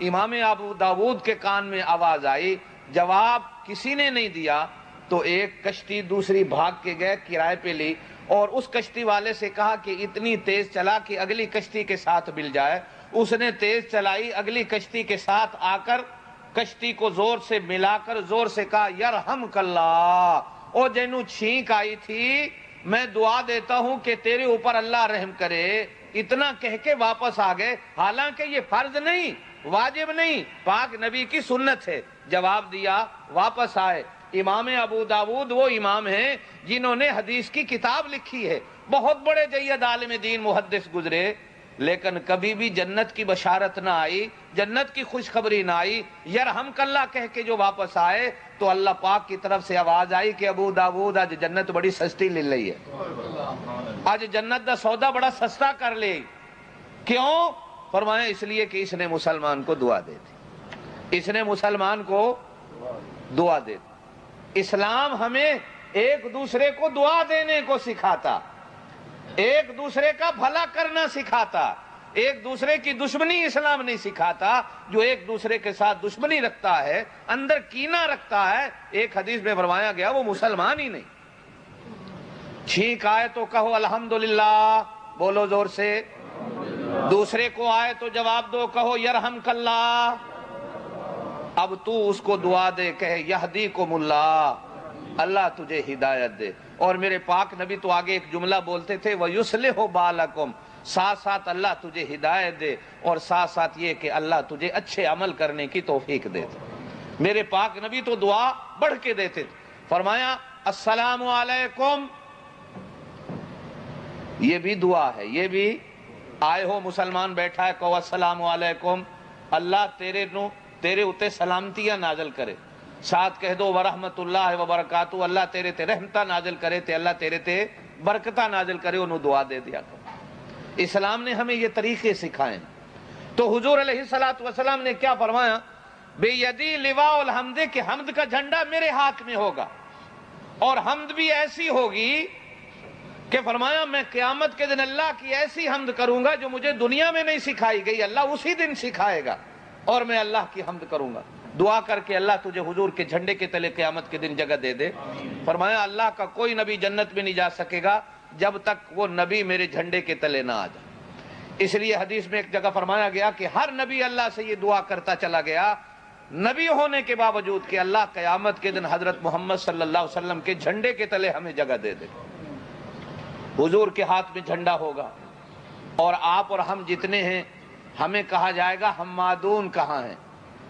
امام ابو داود کے کان میں آواز آئی، جواب کسی نے نہیں دیا، تو ایک کشتی دوسری بھاگ کے گئے، کرائے پہ لی، اور اس کشتی والے سے کہا کہ اتنی تیز چلا کہ اگلی کشتی کے ساتھ مل جائے۔ اس نے تیز چلائی، اگلی کشتی کے ساتھ آ کر کشتی کو زور سے ملا کر زور سے کہا یرحمک اللہ، او جنوں چھینک آئی تھی میں دعا دیتا ہوں کہ تیرے اوپر اللہ رحم کرے، اتنا کہہ کے واپس آ گئے، حالانکہ یہ فرض نہیں، واجب نہیں، پاک نبی کی سنت ہے۔ جواب دیا، واپس آئے۔ امام ابو داود وہ امام ہیں جنہوں نے حدیث کی کتاب لکھی ہے، بہت بڑے جید عالم دین محدث گزرے، لیکن کبھی بھی جنت کی بشارت نہ آئی، جنت کی خوشخبری نہ آئی۔ یرحمک اللہ کہہ کے جو واپس آئے تو اللہ پاک کی طرف سے آواز آئی کہ ابو داود آج جنت بڑی سستی لے لئی ہے، آج جنت دا سودا بڑا سستا کر لے۔ کیوں؟ فرمایا اس لیے کہ اس نے مسلمان کو دعا دے دی، اس نے مسلمان کو دعا دے دی۔ اسلام ہمیں ایک دوسرے کو دعا دینے کو سکھاتا، ایک دوسرے کا بھلا کرنا سکھاتا، ایک دوسرے کی دشمنی اسلام نہیں سکھاتا۔ جو ایک دوسرے کے ساتھ دشمنی رکھتا ہے، اندر کینہ رکھتا ہے، ایک حدیث میں فرمایا گیا وہ مسلمان ہی نہیں۔ چھینک آئے تو کہو الحمدللہ، بولو زور سے۔ دوسرے کو آئے تو جواب دو، کہو یرحمک اللہ۔ اب تو اس کو دعا دے، کہے یہدیکم اللہ، اللہ تجھے ہدایت دے۔ اور میرے پاک نبی تو آگے ایک جملہ بولتے تھے وَيُصْلِحُ بَالَكُمْ، ساتھ ساتھ اللہ تجھے ہدایت دے، اور ساتھ ساتھ یہ کہ اللہ تجھے اچھے عمل کرنے کی توفیق دے۔ میرے پاک نبی تو دعا بڑھ کے دیتے تھے، فرمایا السلام علیکم، یہ بھی دعا ہے، یہ بھی آئے ہو مسلمان بیٹھا ہے، کہو السلام علیکم، اللہ تیرے اتے سلامتیاں نازل کرے، ساتھ کہہ دو ورحمت اللہ وبرکاتہ، اللہ تیرے تے رحمتہ نازل کرے تے اللہ تیرے تے برکتہ نازل کرے، انہوں دعا دے دیا کرو۔ اسلام نے ہمیں یہ طریقے سکھائے۔ تو حضور علیہ السلام نے کیا فرمایا؟ بے یدی لواء الحمد، کہ حمد کا جھنڈا میرے ہاتھ میں ہوگا، اور حمد بھی ایسی ہوگی کہ فرمایا میں قیامت کے دن اللہ کی ایسی حمد کروں گا جو مجھے دنیا میں نہیں سکھائی گئی، اللہ اسی دن سکھائے گا، اور میں اللہ کی حمد کروں گا۔ دعا کر کے اللہ تجھے حضور کے جھنڈے کے تلے قیامت کے دن جگہ دے دے۔ فرمایا اللہ کا کوئی نبی جنت میں نہیں جا سکے گا جب تک وہ نبی میرے جھنڈے کے تلے نہ آ جائے۔ اس لیے حدیث میں ایک جگہ فرمایا گیا کہ ہر نبی اللہ سے یہ دعا کرتا چلا گیا، نبی ہونے کے باوجود کہ اللہ قیامت کے دن حضرت محمد صلی اللہ علیہ وسلم کے جھنڈے کے تلے ہمیں جگہ دے دے۔ حضور کے ہاتھ میں جھنڈا ہوگا، اور آپ اور ہم جتنے ہیں ہمیں کہا جائے گا حمادون کہاں ہیں،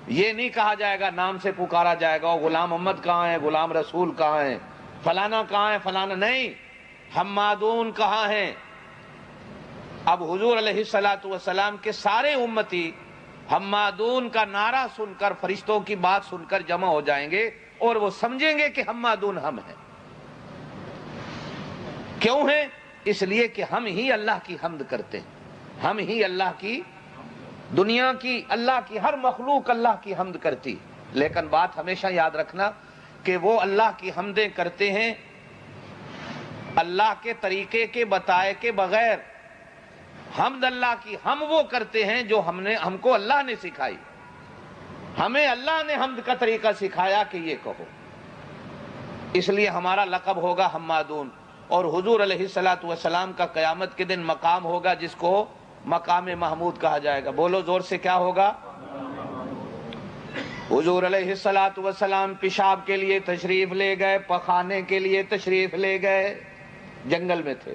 یہ نہیں کہا جائے گا، نام سے پکارا جائے گا غلام محمد کہاں ہے، غلام رسول کہاں ہے، فلانا کہاں ہے، فلانا نہیں، حمادون کہاں ہیں۔ اب حضور علیہ السلام کے سارے امتی حمادون کا نعرہ سن کر، فرشتوں کی بات سن کر جمع ہو جائیں گے، اور وہ سمجھیں گے کہ حمادون ہم ہیں۔ کیوں ہیں؟ اس لیے کہ ہم ہی اللہ کی حمد کرتے ہیں، ہم ہی اللہ کی دنیا کی اللہ کی ہر مخلوق اللہ کی حمد کرتی، لیکن بات ہمیشہ یاد رکھنا کہ وہ اللہ کی حمدیں کرتے ہیں اللہ کے طریقے کے بتائے کے بغیر۔ حمد اللہ کی ہم وہ کرتے ہیں جو ہم کو اللہ نے سکھائی، ہمیں اللہ نے حمد کا طریقہ سکھایا کہ یہ کہو، اس لیے ہمارا لقب ہوگا حمادون۔ اور حضور علیہ السلام کا قیامت کے دن مقام ہوگا جس کو مقام محمود کہا جائے گا۔ بولو زور سے، کیا ہوگا؟ حضور علیہ السلام پیشاب کے لیے تشریف لے گئے، پخانے کے لیے تشریف لے گئے، جنگل میں تھے۔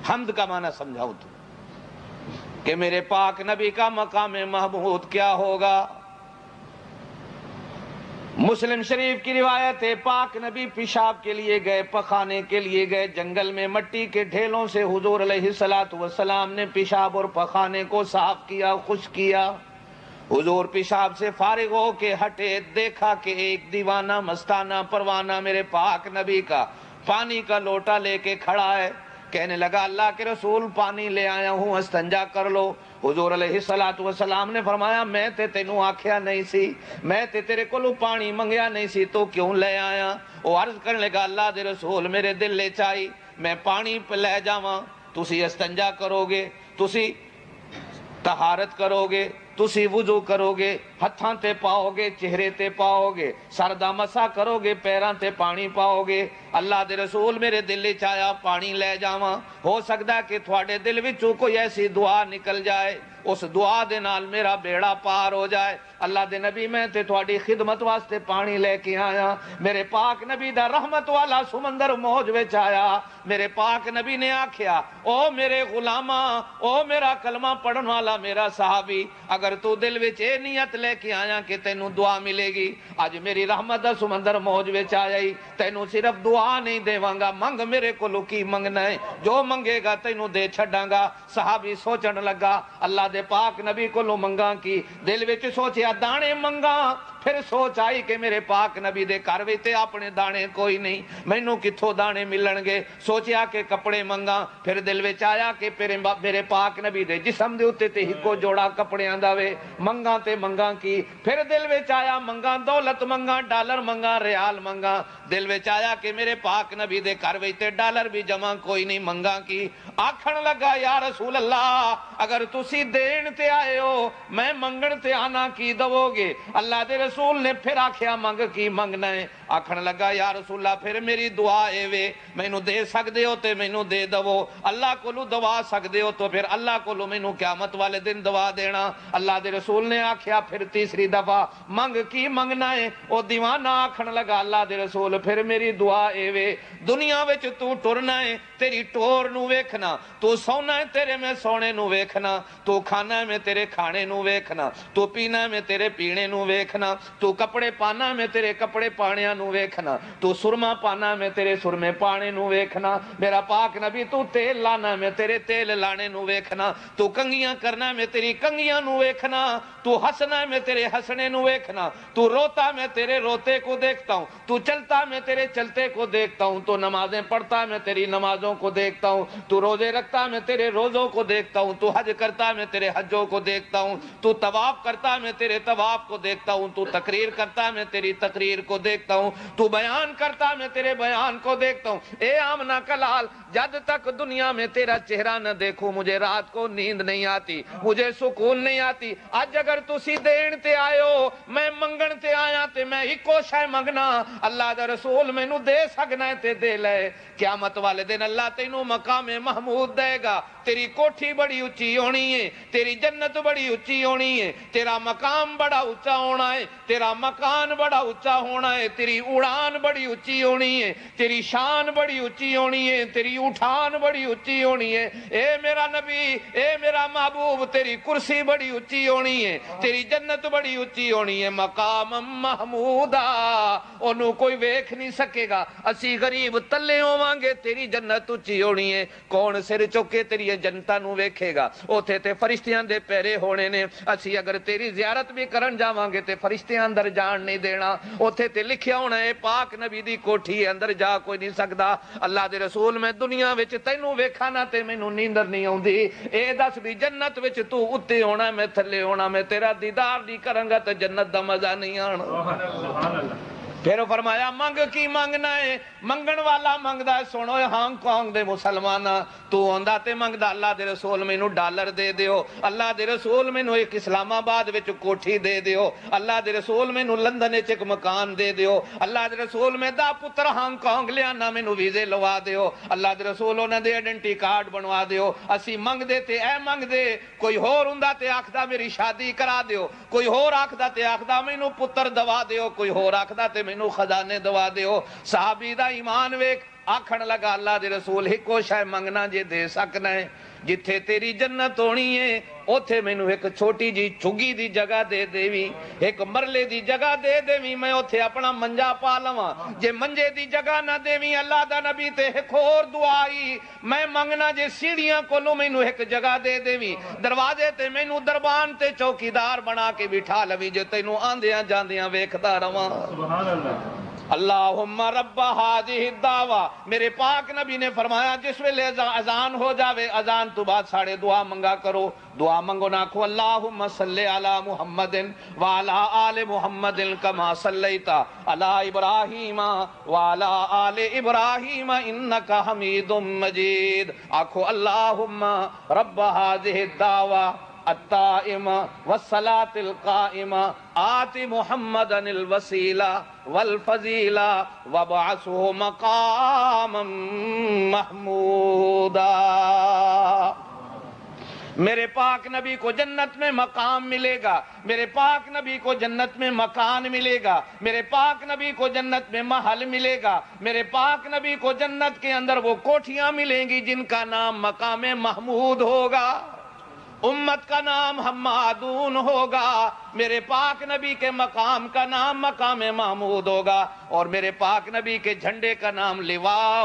حمد کا معنی سمجھاؤں تو کہ میرے پاک نبی کا مقام محمود کیا ہوگا۔ مسلم شریف کی روایت ہے، پاک نبی پیشاب کے لیے گئے، پخانے کے لیے گئے، جنگل میں مٹی کے ڈھیلوں سے حضور علیہ السلام نے پیشاب اور پخانے کو صاف کیا، خشک کیا۔ حضور پیشاب سے فارغ ہو کے ہٹے، دیکھا کہ ایک دیوانہ مستانہ پروانہ میرے پاک نبی کا پانی کا لوٹا لے کے کھڑا ہے۔ کہنے لگا اللہ کے رسول پانی لے آیا ہوں، استنجا کر لو۔ حضور علیہ السلام نے فرمایا میں تے تینوں آکھیا نہیں سی، میں تے تیرے کولو پانی منگیا نہیں سی، تو کیوں لے آیا؟ وہ عرض کرنے لگا اللہ دے رسول میرے دل لے چاہی میں پانی پہ لے جاواں، تسی استنجا کرو گے، تسی طہارت کرو گے، تسی وضو کرو گے، ہتھاں تے پاؤ گے، چہرے تے پاؤ گے، سر دا مسا کرو گے، پیراں تے پانی پاؤ گے۔ اللہ دے رسول میرے دل وچ آیا پانی لے جاواں، ہو سکدا کہ تھوڑے دل وچوں کوئی ایسی دعا نکل جائے، اس دعا دے نال میرا بیڑا پار ہو جائے۔ اللہ دے نبی میں تے تھوڑی خدمت واسطے پانی لے کے آیا۔ میرے پاک نبی دا رحمت والا سمندر موج وچ آیا۔ میرے پاک نبی نے آکھیا او میرے غلاماں، او میرا کلمہ پڑھن والا میرا صحابی، اگر تو دل وچ اے نیت لے کے آیا کہ تینوں دعا ملے گی، اج میری رحمت دا سمندر موج وچ آیا ہی، تینوں صرف دعا نہیں دیواں گا، منگ میرے کولو کی منگنا ہے، جو منگے گا تینوں دے چھڈاں گا۔ صحابی سوچن لگا اللہ دے پاک نبی کولو منگاں کی، دل وچ سوچیا دانے منگاں، پھر سوچ آئی کہ میرے پاک نبی دے گھر وچ اپنے دانے کوئی نہیں، مینوں کتھوں دانے ملن گے؟ سوچیا کہ کپڑے منگاں، پھر دل وچ آیا کہ میرے پاک نبی دے جسم دے اوتے تے ہکو جوڑا کپڑیاں دا وے، منگاں تے منگاں کی؟ پھر دل وچ آیا منگاں دولت منگاں، ڈالر منگاں، ریال منگاں، دل وچ آیا کہ میرے پاک نبی دے گھر وچ تے ڈالر بھی جمع کوئی نہیں، منگاں کی؟ آکھن لگا یا رسول اللہ اگر تسی دین تے آئے ہو میں منگن تے آنا کی دو گے؟ اللہ دے رسول نے پھر آکھیا منگ کی منگنا ہے؟ آکھن لگا یا رسول اللہ پھر میری دعا اے وے، مینوں دے سکدے ہو تے مینوں دے دو، اللہ کولو دعا سکدے ہو تو پھر اللہ کولو مینوں قیامت والے دن دعا دینا۔ اللہ دے رسول نے آکھیا پھر تیسری دفعہ منگ کی منگنا ہے؟ او دیوانہ آکھن لگا اللہ دے رسول پھر میری دعا اے وے، دنیا وچ تو ٹرنا ہے تیری ٹور نو ویکھنا، تو سونا ہے تیرے میں سونے نو ویکھنا، تو کھانا ہے میں تیرے کھانے نو ویکھنا، تو پینا ہے میں تیرے پینے نو ویکھنا، تو کپڑے پانا ہے میں تیرے کپڑے پانیاں نو ویکھنا، تو سرما پانا ہے میں تیرے سرمے پانے نو ویکھنا، میرا پاک نبی تو تیل لانا ہے میں تیرے تیل لانے نو ویکھنا، تو کنگیاں کرنا ہے میں تیری کنگیاں نو ویکھنا، تو ہنسنا ہے میں تیرے ہنسنے نو ویکھنا، تو روتا میں تیرے روتے کو دیکھتا ہوں، تو چلتا میں تیرے چلتے کو دیکھتا ہوں، تو نمازیں پڑھتا میں تیری نمازوں کو دیکھتا ہوں، تو روزے رکھتا میں تیرے روزوں کو دیکھتا ہوں، تو حج کرتا میں تیرے حجوں کو دیکھتا ہوں، تو طواف کرتا میں تیرے طواف کو دیکھتا ہوں، تو تقریر کرتا میں تیری تقریر کو دیکھتا ہوں، تو بیان کرتا میں تیرے بیان کو دیکھتا ہوں۔ اے آمنہ کا لال جب تک دنیا میں تیرا چہرہ نہ دیکھوں مجھے رات کو نیند نہیں آتی، مجھے سکون نہیں آتی۔ آج اگر تسی دین تے آئے ہو میں منگن تے آیا تے میں ایکو شے منگنا، اللہ دا رسول مینوں دے سکنا ہے تے دے لے، قیامت والے دن اللہ تینوں مقام محمود دے گا، تیری کوٹھی بڑی اونچی ہونی ہے، تیری جنت بڑی اونچی ہونی ہے، تیرا مقام بڑا اونچا ہونا ہے، تیرا مکان بڑا اونچا ہونا ہے، تیری اڑان بڑی اونچی ہونی ہے، تیری شان بڑی اونچی ہونی ہے، تیری اٹھان بڑی اونچی ہونی ہے۔ اے میرا نبی، اے میرا محبوب، تیری کرسی بڑی اونچی ہونی ہے، تیری جنت بڑی اونچی ہونی ہے، مقام محمودا انہوں کوئی ویکھ نہیں سکے گا۔ اسی غریب تلے ہوواں گے تیری جنت اونچی ہونی ہے، کون سر چکے تیری جنتاں نو ویکھے گا؟ اوتھے تے فرشتیاں دے پیرے ہونے نے، اسی اگر تیری زیارت بھی کرن جاواں گے تے فرشتے فرشتے اندر جان نہیں دینا. اوتھے تے لکھیا ہونا ہے پاک نبی دی کوٹھی اندر جا کوئی نہیں سکدا. اللہ دے رسول میں دنیا وچ تینوں ویکھا نا تے مینوں نیندر نہیں آوندی. اے دس بھی جنت وچ تو اتے ہونا میں تھلے ہونا, میں تیرا دیدار نہیں کروں گا تے جنت دا مزہ نہیں آنا. سبحان اللہ. پھر فرمایا منگ کی منگنا ہے, منگن والا منگدا ہے. سنو ہانگ کانگ دے مسلمان, تو آندا تے منگدا اللہ دے رسول مینوں ڈالر دے دیو, اللہ دے رسول مینوں ایک اسلام آباد وچ کوٹھی دے دیو, اللہ دے رسول مینوں لندن وچ ایک مکان دے دیو, اللہ دے رسول میں دا پتر ہانگ کانگ لیانا مینوں ویزے لوا دیو, اللہ دے رسول انہاں دے آئیڈینٹی کارڈ بنوا دیو. اسی منگ دے تے اے منگ دے, کوئی ہور ہوندا تے آکھدا میری شادی کرا دیو, کوئی ہور آکھدا تے آکھدا مینوں پتر دوا دیو, کوئی ہور آکھدا تے مینوں خزانے دوا دیو. صحابی دا ایمان ویکھ, آکھن لگا اللہ دے رسول ہکو شے منگنا جے دے سکنا ہے, جتھے تیری جنت ہونی ہے اوتھے مینوں ایک چھوٹی جی چھگی دی جگہ دے دیویں, ایک مرلے دی جگہ دے دیویں, میں اوتھے اپنا منجا پا لواں. جے منجے دی جگہ نہ دیویں اللہ دا نبی تے ایک اور دعائی میں منگنا جے سیڑھیاں کولوں مینوں ایک جگہ دے دیویں, دروازے تے مینوں دربان تے چوکیدار بنا کے بٹھا لویں, جے تینوں آندیاں جاندیاں ویکھدا رواں. سبحان اللہ. اللہم رب ہذہ الدعوہ, میرے پاک نبی نے فرمایا جس ویلے اذان ہو جاوے اذان تو بعد ساڑھے دعا منگا کرو. دعا منگو ناکھو اللہم صلی علی محمد وعلی آل محمد کما صلیت علی ابراہیم وعلی آل ابراہیم انکا حمید مجید. آکھو اللہم رب ہذہ الدعوہ التائمہ والصلاة القائمہ آت محمدا الوسیلہ والفضیلہ وابعثہ مقاما محمودا. میرے پاک نبی کو جنت میں مقام ملے گا, میرے پاک نبی کو جنت میں مکان ملے گا, میرے پاک نبی کو جنت میں محل ملے گا, میرے پاک نبی کو جنت کے اندر وہ کوٹھیاں ملیں گی جن کا نام مقام محمود ہوگا, امت کا نام حمادون ہوگا, میرے پاک نبی کے مقام کا نام مقام محمود ہوگا, اور میرے پاک نبی کے جھنڈے کا نام لواء,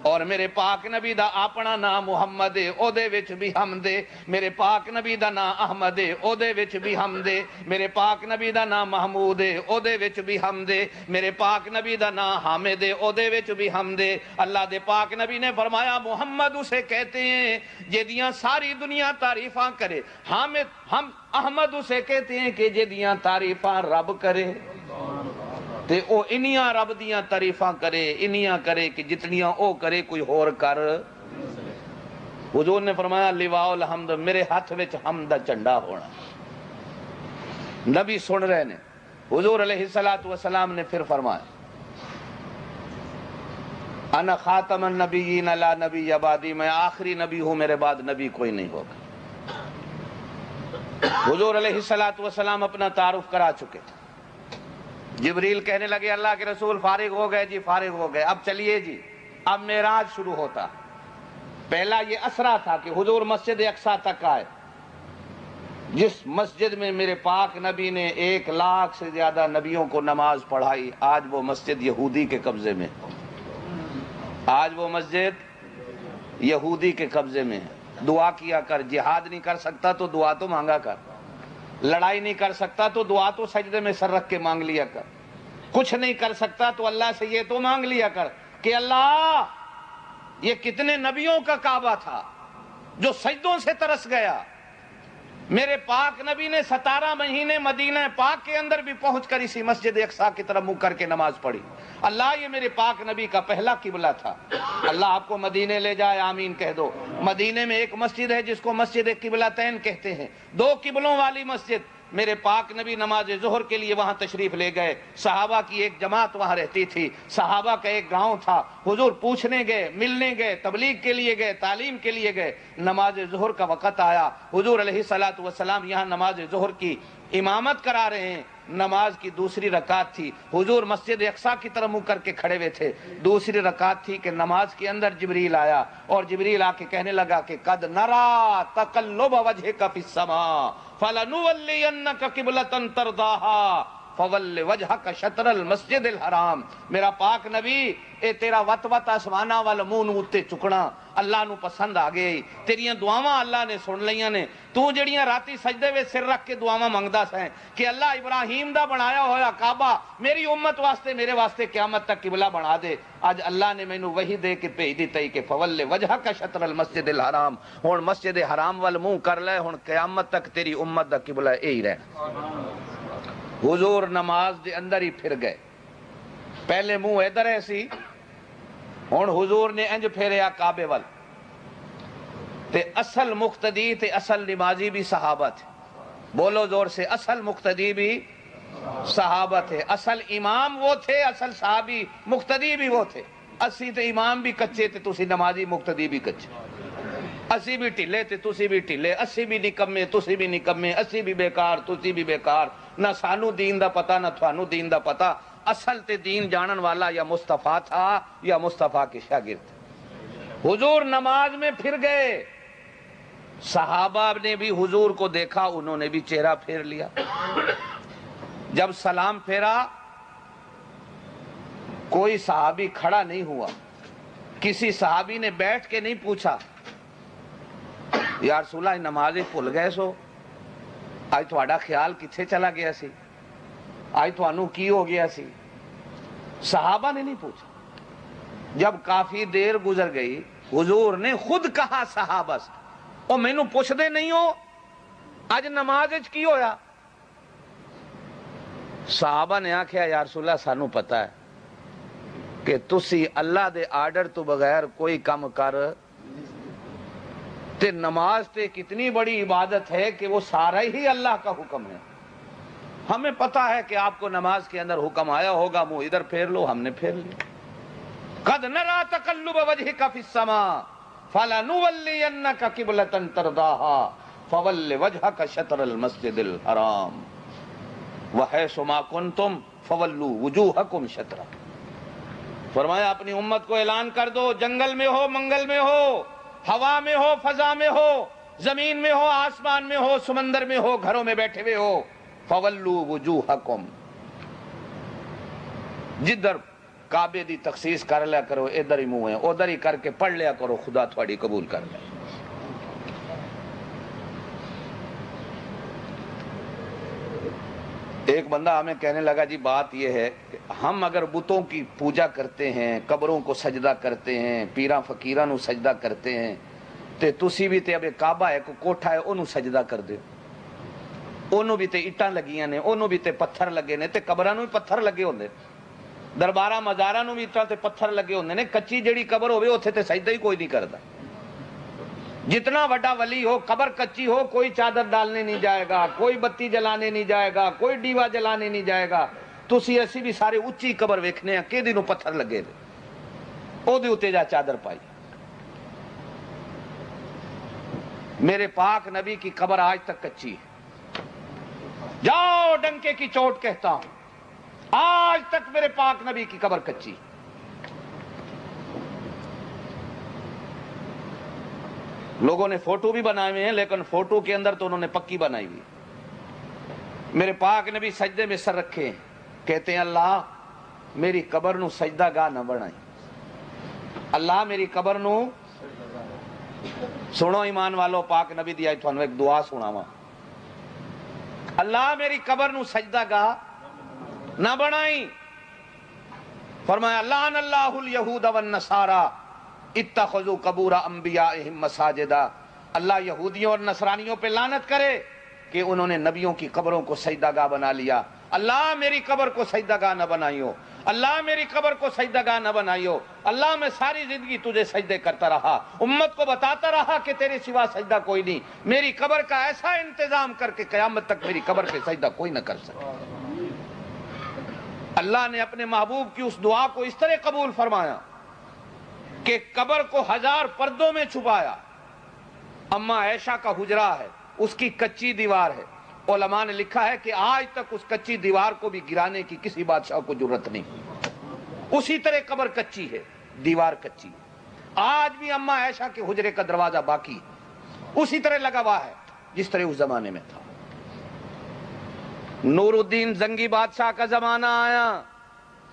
اور میرے پاک نبی دا اپنا نام محمد ہے او دے وچ بھی حمد ہے, میرے پاک نبی دا نام احمد ہے او دے وچ بھی حمد ہے, میرے پاک نبی دا نام محمود ہے او دے وچ بھی حمد ہے, میرے پاک نبی دا نام حامد ہے او دے وچ بھی حمد ہے. اللہ دے پاک نبی نے فرمایا محمد اسے کہتے ہیں جدیاں ساری دنیا تعریفاں کرے, حامد ہم احمد اسے کہتے ہیں کہ جدیاں تعریفاں رب کرے, تے او انیاں رب دیاں تعریفاں کرے, انیاں کرے کہ جتنیاں او کرے کوئی ہور کر. حضور نے فرمایا لواء الحمد, میرے ہاتھ وچ حمد دا جھنڈا ہونا. نبی سن رہے نے, حضور علیہ السلام نے پھر فرمایا انا خاتم النبیین لا نبی بعدی, میں آخری نبی ہوں, میرے بعد نبی کوئی نہیں ہوگا. حضور علیہ السلام اپنا تعارف کرا چکے تھے. جبریل کہنے لگے اللہ کے رسول فارغ ہو گئے جی, فارغ ہو گئے, اب چلیے جی, اب معراج شروع ہوتا. پہلا یہ اسرا تھا کہ حضور مسجد اقصی تک آئے, جس مسجد میں میرے پاک نبی نے 1 لاکھ سے زیادہ نبیوں کو نماز پڑھائی, آج وہ مسجد یہودی کے قبضے میں, آج وہ مسجد یہودی کے قبضے میں. دعا کیا کر, جہاد نہیں کر سکتا تو دعا تو مانگا کر, لڑائی نہیں کر سکتا تو دعا تو سجدے میں سر رکھ کے مانگ لیا کر, کچھ نہیں کر سکتا تو اللہ سے یہ تو مانگ لیا کر کہ اللہ یہ کتنے نبیوں کا کعبہ تھا جو سجدوں سے ترس گیا, میرے پاک نبی نے 17 مہینے مدینہ پاک کے اندر بھی پہنچ کر اسی مسجد اقصی کی طرف منہ کر کے نماز پڑھی. اللہ یہ میرے پاک نبی کا پہلا قبلہ تھا. اللہ آپ کو مدینے لے جائے, آمین کہہ دو. مدینے میں ایک مسجد ہے جس کو مسجد قبلتین کہتے ہیں, 2 قبلوں والی مسجد. میرے پاک نبی نماز ظہر کے لیے وہاں تشریف لے گئے, صحابہ کی ایک جماعت وہاں رہتی تھی, صحابہ کا ایک گاؤں تھا. حضور پوچھنے گئے, ملنے گئے, تبلیغ کے لیے گئے, تعلیم کے لیے گئے. نماز ظہر کا وقت آیا, حضور علیہ السلام یہاں نماز ظہر کی امامت کرا رہے ہیں. نماز کی دوسری رکعت تھی, حضور مسجد اقصی کی طرف منہ کر کے کھڑے ہوئے تھے. دوسری رکعت تھی کہ نماز کے اندر جبریل آیا, اور جبریل آ کے کہنے لگا کہ قد نرا تقلب وجهک فی السماء فلنولینک قبلۃ ترضاها فول وجہک شطر المسجد الحرام، میرا پاک نبی اے تیرا وت وت آسماناں وال منہ نو تے چکنا اللہ نو پسند آ گئی، تیریاں دعاواں اللہ نے سن لیاں نے، تو جڑیاں راتی سجدے وچ سر رکھ کے دعاواں منگدا سیں کہ اللہ ابراہیم دا بنایا ہویا کعبہ میری امت واسطے میرے واسطے قیامت تک قبلہ بنا دے، اج اللہ نے مینوں وحی دے کے بھیج دتا کہ فول وجہک شطر المسجد الحرام، ہن مسجد حرام وال منہ کر لے، ہن قیامت تک تیری امت دا قبلہ یہی رہنا۔ حضور نماز دے اندر ہی پھر گئے، پہلے منہ ادھر ہے سی، ہن حضور نے انج پھیریا کعبے وال، تے اصل مقتدی تے اصل نمازی بھی صحابہ تھے، بولو زور سے، اصل مقتدی بھی صحابہ تھے، اصل امام وہ تھے، اصل صحابی مقتدی بھی وہ تھے، اسی تے امام بھی کچے تے تسی نمازی مقتدی بھی کچے، اسی بھی ٹھلے تے تسی بھی ٹھلے، اسی بھی نکمے تسی بھی نکمے، اسی بھی بیکار تسی بھی بیکار، نہ سانو دین دا پتہ نہ تھانو دین دا پتہ، اصل تے دین جانن والا یا مصطفیٰ تھا یا مصطفیٰ کے شاگرد۔ حضور نماز میں پھر گئے، صحابہ نے بھی حضور کو دیکھا، انہوں نے بھی چہرہ پھیر لیا، جب سلام پھیرا کوئی صحابی کھڑا نہیں ہوا، کسی صحابی نے بیٹھ کے نہیں پوچھا یا رسول اللہ نماز بھول گئے سو، آج تھوڑا خیال کتھے چلا گیا سی، آج تھانوں کی ہو گیا سی، صحابہ نے نہیں پوچھا۔ جب کافی دیر گزر گئی حضور نے خود کہا صحابہ سے، او مینوں پوچھ دے نہیں ہو اج نماز وچ کی ہویا؟ صحابہ نے آکھیا یا رسول اللہ سانوں پتہ ہے کہ تسی اللہ دے آرڈر تو بغیر کوئی کام کر، تے نماز تے کتنی بڑی عبادت ہے کہ وہ سارا ہی اللہ کا حکم ہے، ہمیں پتہ ہے کہ آپ کو نماز کے اندر حکم آیا ہوگا، منہ ادھر پھیر لو، ہم نے پھیر لیا۔ قد نرى تقلب وجهك في السماء فلنولينك قبلة ترضاها فول وجهك شطر المسجد الحرام وحيث ما كنتم فولوا وجوهكم شطرا۔ فرمایا اپنی امت کو اعلان کر دو، جنگل میں ہو، منگل میں ہو، ہوا میں ہو، فضا میں ہو، زمین میں ہو، آسمان میں ہو، سمندر میں ہو، گھروں میں بیٹھے ہوئے ہو، فولوا وجوہکم، جدھر کعبے دی تخصیص کر لیا کرو، ادھر ہی منہ ہے، ادھر ہی کر کے پڑھ لیا کرو، خدا تھوڑی قبول کر لے۔ ایک بندہ ہمیں کہنے لگا جی بات یہ ہے کہ ہم اگر بتوں کی پوجا کرتے ہیں، قبروں کو سجدہ کرتے ہیں، پیراں فقیراں نو سجدہ کرتے ہیں، تے تسی بھی تے اب کعبہ ہے کو کوٹھا ہے انہوں سجدہ کر دے، انہوں بھی تے اٹاں لگیاں نے، انہوں بھی تے پتھر لگے نے، تے قبراں نو بھی پتھر لگے ہوندے، درباراں مزاراں نو بھی اٹاں تے پتھر لگے ہوندے نے، کچی جڑی قبر ہوئے اوتھے تے سجدہ ہی کوئی نہیں کردا۔ جتنا بڑا ولی ہو، قبر کچی ہو، کوئی چادر ڈالنے نہیں جائے گا، کوئی بتی جلانے نہیں جائے گا، کوئی ڈیوا جلانے نہیں جائے گا، تسی اسی بھی سارے اچھی قبر ویکھنے ہیں کہ دنوں پتھر لگے دے، او دے اتے جا چادر پائی۔ میرے پاک نبی کی قبر آج تک کچی ہے، جاؤ ڈنکے کی چوٹ کہتا ہوں، آج تک میرے پاک نبی کی قبر کچی۔ لوگوں نے فوٹو بھی بنائے ہوئے ہیں لیکن فوٹو کے اندر تو انہوں نے پکی بنائی ہوئی۔ میرے پاک نبی سجدے میں سر رکھے ہیں، کہتے ہیں اللہ میری قبر نو سجدہ گاہ نہ بنائی، اللہ میری قبر نو، سنو ایمان والو، پاک نبی دی آئی تھانوں ایک دعا سناواں، اللہ میری قبر نو سجدہ گاہ نہ بنائی۔ فرمایا لعن اللہ الیہود والنصارى اتخذوا قبور انبیائہم مساجدا، اللہ یہودیوں اور نصرانیوں پہ لعنت کرے کہ انہوں نے نبیوں کی قبروں کو سجدہ گاہ بنا لیا۔ اللہ میری قبر کو سجدہ گاہ نہ بنائیو، اللہ میری قبر کو سجدہ گاہ نہ بنائیو، اللہ میں ساری زندگی تجھے سجدے کرتا رہا، امت کو بتاتا رہا کہ تیرے سوا سجدہ کوئی نہیں، میری قبر کا ایسا انتظام کر کے قیامت تک میری قبر پہ سجدہ کوئی نہ کر سکے۔ اللہ نے اپنے محبوب کی اس دعا کو اس طرح قبول فرمایا کہ قبر کو 1000 پردوں میں چھپایا۔ اماں عائشہ کا حجرہ ہے، اس کی کچی دیوار ہے، علماء نے لکھا ہے کہ آج تک اس کچی دیوار کو بھی گرانے کی کسی بادشاہ کو جرت نہیں ہوئی، اسی طرح قبر کچی ہے، دیوار کچی ہے، آج بھی اماں عائشہ کے حجرے کا دروازہ باقی ہے، اسی طرح لگا ہوا ہے جس طرح اس زمانے میں تھا۔ نور الدین زنگی بادشاہ کا زمانہ آیا،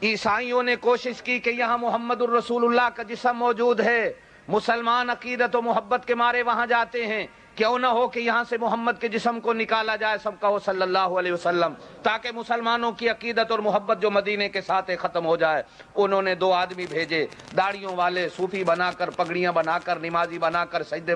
عیسائیوں نے کوشش کی کہ یہاں محمد الرسول اللہ کا جسم موجود ہے، مسلمان عقیدت و محبت کے مارے وہاں جاتے ہیں، کیوں نہ ہو کہ یہاں سے محمد کے جسم کو نکالا جائے، سب کہو صلی اللہ علیہ وسلم، تاکہ مسلمانوں کی عقیدت اور محبت جو مدینے کے ساتھ ختم ہو جائے۔ انہوں نے 2 آدمی بھیجے، داڑھیوں والے، صوفی بنا کر، پگڑیاں بنا کر، نمازی بنا کر، سجدے،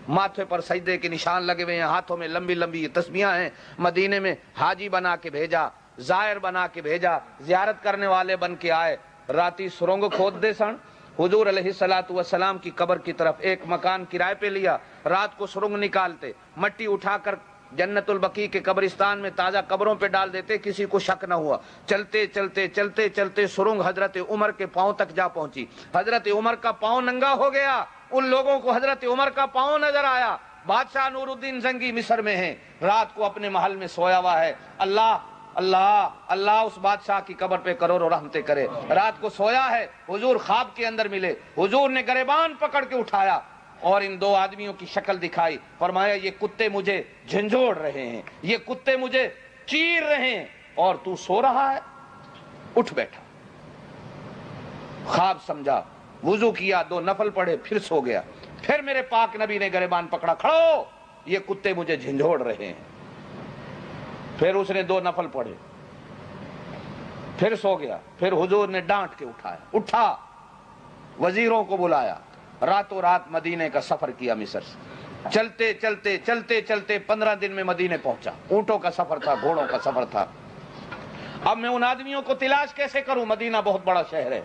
ماتھے پر سجدے کے نشان لگے ہوئے ہیں، ہاتھوں میں لمبی لمبی تسبیحاں ہیں، مدینے میں حاجی بنا کے بھیجا، زائر بنا کے بھیجا، زیارت کرنے والے بن کے آئے، راتی سرنگ کھود دے سن، حضور علیہ السلام کی قبر کی طرف ایک مکان کرائے پہ لیا، رات کو سرنگ نکالتے، مٹی اٹھا کر جنت البقیع کے قبرستان میں تازہ قبروں پہ ڈال دیتے، کسی کو شک نہ ہوا۔ چلتے چلتے چلتے چلتے سرنگ حضرت عمر کے پاؤں تک جا پہنچی، حضرت عمر کا پاؤں ننگا ہو گیا، ان لوگوں کو حضرت عمر کا پاؤں نظر آیا۔ بادشاہ نور الدین زنگی مصر میں ہیں، رات کو اپنے محل میں سویا ہوا ہے، اللہ اللہ اللہ اس بادشاہ کی قبر پہ کروڑوں رحمتیں کرے، رات کو سویا ہے، حضور خواب کے اندر ملے، حضور نے گریبان پکڑ کے اٹھایا اور ان 2 آدمیوں کی شکل دکھائی، فرمایا یہ کتے مجھے جھنجھوڑ رہے ہیں، یہ کتے مجھے چیر رہے ہیں اور تو سو رہا ہے، اٹھ بیٹھا۔ خواب سمجھا، وضو کیا، 2 نفل پڑھے، پھر سو گیا، پھر میرے پاک نبی نے گریبان پکڑا، کھڑو، یہ کتے مجھے جھنجھوڑ رہے ہیں، پھر اس نے 2 نفل پڑھے، پھر سو گیا، پھر حضور نے ڈانٹ کے اٹھایا، اٹھا، وزیروں کو بلایا، راتوں رات مدینے کا سفر کیا مصر سے، چلتے چلتے چلتے چلتے 15 دن میں مدینے پہنچا، اونٹوں کا سفر تھا، گھوڑوں کا سفر تھا۔ اب میں ان آدمیوں کو تلاش کیسے کروں، مدینہ بہت بڑا شہر ہے،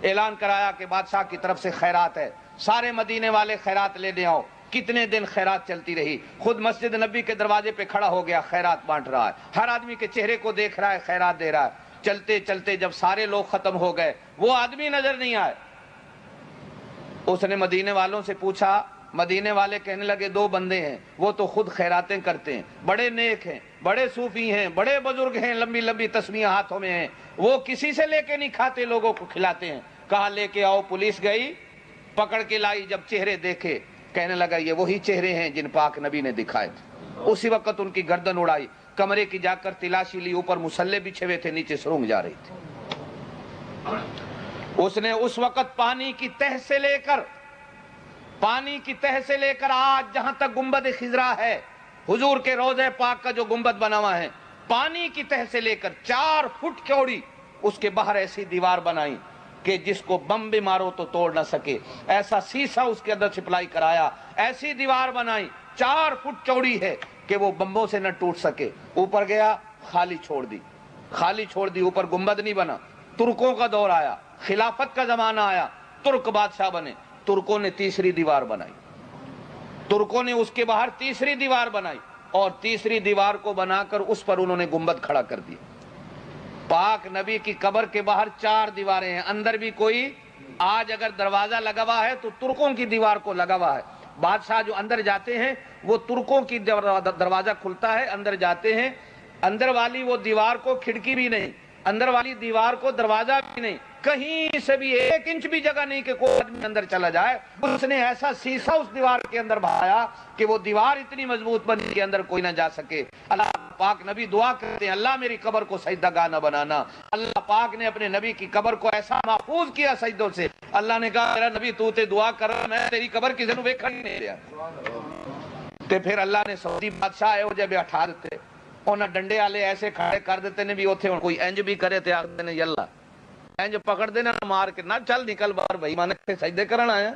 اعلان کرایا کہ بادشاہ کی طرف سے خیرات ہے، سارے مدینے والے خیرات لینے آؤ۔ کتنے دن خیرات چلتی رہی، خود مسجد نبی کے دروازے پہ کھڑا ہو گیا، خیرات بانٹ رہا ہے، ہر آدمی کے چہرے کو دیکھ رہا ہے، خیرات دے رہا ہے۔ چلتے چلتے جب سارے لوگ ختم ہو گئے، وہ آدمی نظر نہیں آئے، اس نے مدینے والوں سے پوچھا، مدینے والے کہنے لگے 2 بندے ہیں، وہ تو خود خیراتیں کرتے ہیں، بڑے نیک ہیں، بڑے صوفی ہیں، بڑے بزرگ ہیں، لمبی لمبی تسبیحیں ہاتھوں میں ہیں، وہ کسی سے لے کے نہیں کھاتے، لوگوں کو کھلاتے ہیں۔ کہا لے کے آؤ، پولیس گئی، پکڑ کے لائی، جب چہرے دیکھے کہنے لگا یہ وہی چہرے ہیں جن پاک نبی نے دکھائے تھے۔ اسی وقت ان کی گردن اڑائی، کمرے کی جا کر تلاشی لی، اوپر مصلے بچھے ہوئے تھے، نیچے سرنگ جا رہی تھی۔ اس نے اس وقت پانی کی تہ سے لے کر آج جہاں تک گنبد خضرا ہے، حضور کے روضہ پاک کا جو گنبد بنا ہوا ہے، پانی کی تہ سے لے کر 4 فٹ چوڑی اس کے باہر ایسی دیوار بنائی کہ جس کو بم بھی مارو تو توڑ نہ سکے، ایسا سیسا اس کے اندر سپلائی کرایا، ایسی دیوار بنائی 4 فٹ چوڑی ہے کہ وہ بمبوں سے نہ ٹوٹ سکے۔ اوپر گیا، خالی چھوڑ دی، اوپر گنبد نہیں بنا۔ ترکوں کا دور آیا، خلافت کا زمانہ آیا، ترک بادشاہ بنے، ترکوں نے تیسری دیوار بنائی، ترکوں نے اس کے باہر تیسری دیوار بنائی، اور تیسری دیوار کو بنا کر اس پر انہوں نے گنبد کھڑا کر دیا۔ پاک نبی کی قبر کے باہر 4 دیواریں ہیں، اندر بھی کوئی آج اگر دروازہ لگا ہوا ہے تو ترکوں کی دیوار کو لگا ہوا ہے، بادشاہ جو اندر جاتے ہیں وہ ترکوں کی دروازہ کھلتا ہے، اندر جاتے ہیں، اندر والی وہ دیوار کو کھڑکی بھی نہیں، اندر والی دیوار کو دروازہ بھی نہیں، کہیں سے بھی 1 انچ بھی جگہ نہیں کہ کوئی آدمی اندر چلا جائے۔ اس نے ایسا سیسا اس دیوار کے اندر بہایا کہ وہ دیوار اتنی مضبوط بنی کہ اندر کوئی نہ جا سکے۔ اللہ پاک نبی دعا کرتے ہیں، اللہ میری قبر کو سجدہ گاہ نہ بنانا۔ اللہ پاک نے اپنے نبی کی قبر کو ایسا محفوظ کیا سجدوں سے، اللہ نے کہا میرا نبی تو تے دعا کر، میں تیری قبر کسی نے ویکھن نہیں دیا۔ تے پھر اللہ نے سعودی بادشاہ ہے وہ جب اٹھا دیتے، انہاں ڈنڈے والے ایسے کھڑے کر دیتے نے بھی اوتھے کوئی انج بھی کرے تے آکھدے نے یلا انج پکڑ دینا مار کے، نہ چل نکل باہر، بھائی مان سجدے کرن آیا۔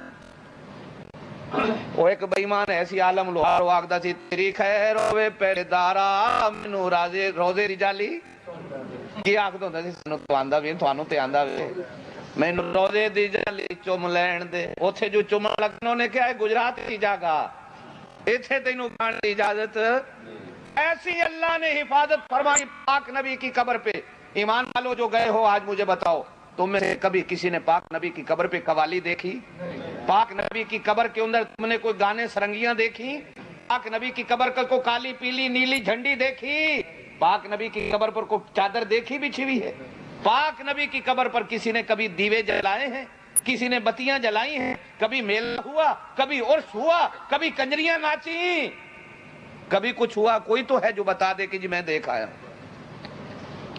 وہ ایک بے ایمان ایسی عالم لوہار آکھدا سی تیری خیر ہوے پہرےدارا مینوں روزے رجالی، کی آکھدا ہوندا سی سانوں تو آندا وی تھانوں تے آندا وی، مینوں روزے دی جالی چم لین دے۔ اوتھے جو چمن لگنوں نے کہا ہے گجرات کی جگہ، ایتھے تینوں کھان دی اجازت۔ ایسی اللہ نے حفاظت فرمائی پاک نبی کی قبر پہ۔ ایمان والو جو گئے ہو آج مجھے بتاؤ، تم میں سے کبھی کسی نے پاک نبی کی قبر پہ قوالی دیکھی؟ پاک نبی کی قبر کے اندر تم نے کوئی گانے سرنگیاں دیکھی؟ پاک نبی کی قبر کا کوئی کالی پیلی نیلی جھنڈی دیکھی؟ پاک نبی کی قبر پر کوئی چادر دیکھی بچھی ہوئی ہے؟ پاک نبی کی قبر پر کسی نے کبھی دیوے جلائے ہیں؟ کسی نے بتیاں جلائی ہیں؟ کبھی میلہ ہوا، کبھی عرس ہوا، کبھی کنجریاں ناچی، کبھی کچھ ہوا؟ کوئی تو ہے جو بتا دے کہ جی میں دیکھ آیا۔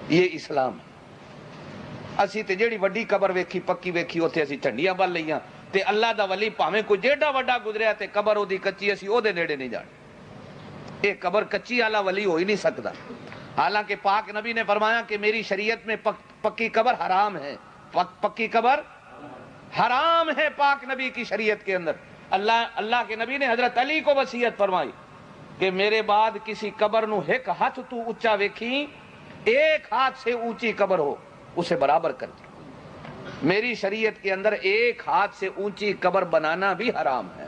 یہ اسلام ہے۔ اسی تے جیڑی وڈی قبر ویکھی پکی ویکھی اوتھے اسی جھنڈیاں بن لئیاں تے اللہ دا ولی پاویں کوئی جیڑا وڈا گزریا تے قبر او دی کچی اسی او دے نیڑے نہیں جانے۔ اے قبر کچی والا ولی ہو ہی نہیں سکتا۔ حالانکہ پاک نبی نے فرمایا کہ میری شریعت میں پکی قبر حرام ہے، پکی قبر حرام ہے پاک نبی کی شریعت کے اندر۔ اللہ کے نبی نے حضرت علی کو وصیت فرمائی کہ میرے بعد کسی قبر نو ایک ہاتھ تو اونچا ویکھی، ایک ہاتھ سے اونچی قبر ہو اسے برابر کر دی۔ میری شریعت کے اندر ایک ہاتھ سے اونچی قبر بنانا بھی حرام ہے۔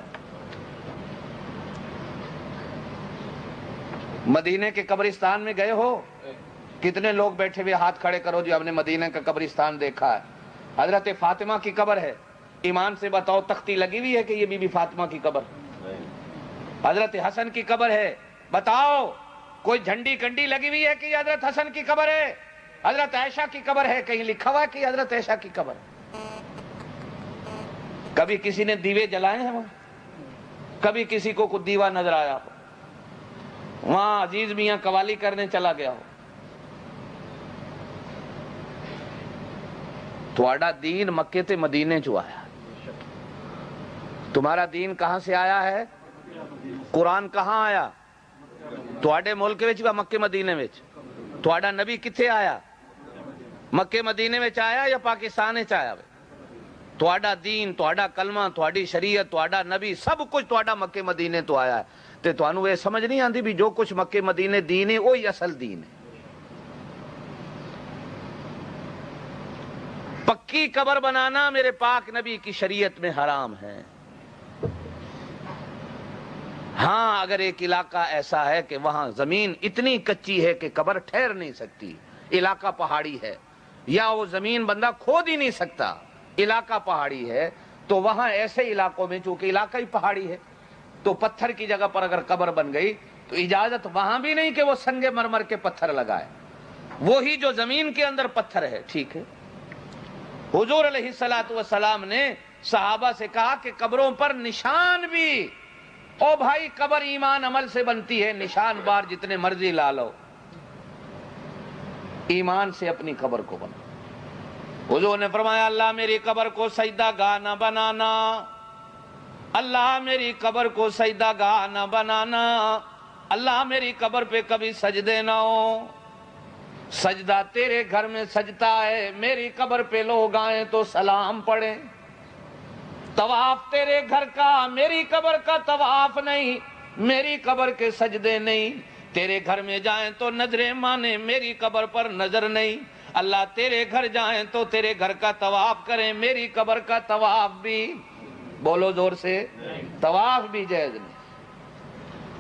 مدینے کے قبرستان میں گئے ہو؟ کتنے لوگ بیٹھے ہوئے ہاتھ کھڑے کرو جی ہم نے مدینے کا قبرستان دیکھا ہے۔ حضرت فاطمہ کی قبر ہے، ایمان سے بتاؤ تختی لگی ہوئی ہے کہ یہ بی بی فاطمہ کی قبر؟ حضرت حسن کی قبر ہے، بتاؤ کوئی جھنڈی کنڈی لگی ہوئی ہے کہ یہ حضرت حسن کی قبر ہے؟ حضرت عائشہ کی قبر ہے، کہیں لکھا ہوا ہے کہ حضرت عائشہ کی قبر ہے؟ کبھی کسی نے دیوے جلائے ہیں وہاں؟ کبھی کسی کو کوئی دیوا نظر آیا ہو؟ وہاں عزیز میاں قوالی کرنے چلا گیا ہو؟ تھوڑا دین مکے تے مدینے چو آیا، تمہارا دین کہاں سے آیا ہے؟ قرآن کہاں آیا؟ تھوڑے ملک وچ یا مکے مدینے وچ؟ تھوڑا نبی کتھے آیا؟ مکے مدینے وچ آیا یا پاکستان وچ آیا؟ تھوڑا دین، تھوڑا کلمہ، تھوڑی شریعت، تھوڑا نبی سب کچھ تھوڑا مکے مدینے تو آیا ہے۔ تے تھانوں یہ سمجھ نہیں آندی بھی جو کچھ مکے مدینے دین ہے وہی اصل دین ہے۔ پکی قبر بنانا میرے پاک نبی کی شریعت میں حرام ہے۔ ہاں اگر ایک علاقہ ایسا ہے کہ وہاں زمین اتنی کچی ہے کہ قبر ٹھہر نہیں سکتی، علاقہ پہاڑی ہے، یا وہ زمین بندہ کھود ہی نہیں سکتا، علاقہ پہاڑی ہے، تو وہاں ایسے علاقوں میں چونکہ علاقہ ہی پہاڑی ہے تو پتھر کی جگہ پر اگر قبر بن گئی تو اجازت وہاں بھی نہیں کہ وہ سنگ مرمر کے پتھر لگائے، وہی جو زمین کے اندر پتھر ہے، ٹھیک ہے۔ حضور علیہ السلام نے صحابہ سے کہا کہ قبروں پر نشان بھی، او بھائی قبر ایمان عمل سے بنتی ہے، نشان بار جتنے مرضی لا لو، ایمان سے اپنی قبر کو بنا۔ حضور نے فرمایا اللہ میری قبر کو سجدہ گاہ نہ بنانا، اللہ میری قبر کو سجدہ گاہ نہ بنانا، اللہ میری قبر پہ کبھی سجدے نہ ہو۔ سجدہ تیرے گھر میں سجتا ہے، میری قبر پہ لوگ آئیں تو سلام پڑھیں۔ طواف تیرے گھر کا، میری قبر کا طواف نہیں، میری قبر کے سجدے نہیں۔ تیرے گھر میں جائیں تو نظریں مانے، میری قبر پر نظر نہیں۔ اللہ تیرے گھر جائیں تو تیرے گھر کا طواف کریں، میری قبر کا طواف بھی، بولو زور سے، طواف بھی جائز نہیں۔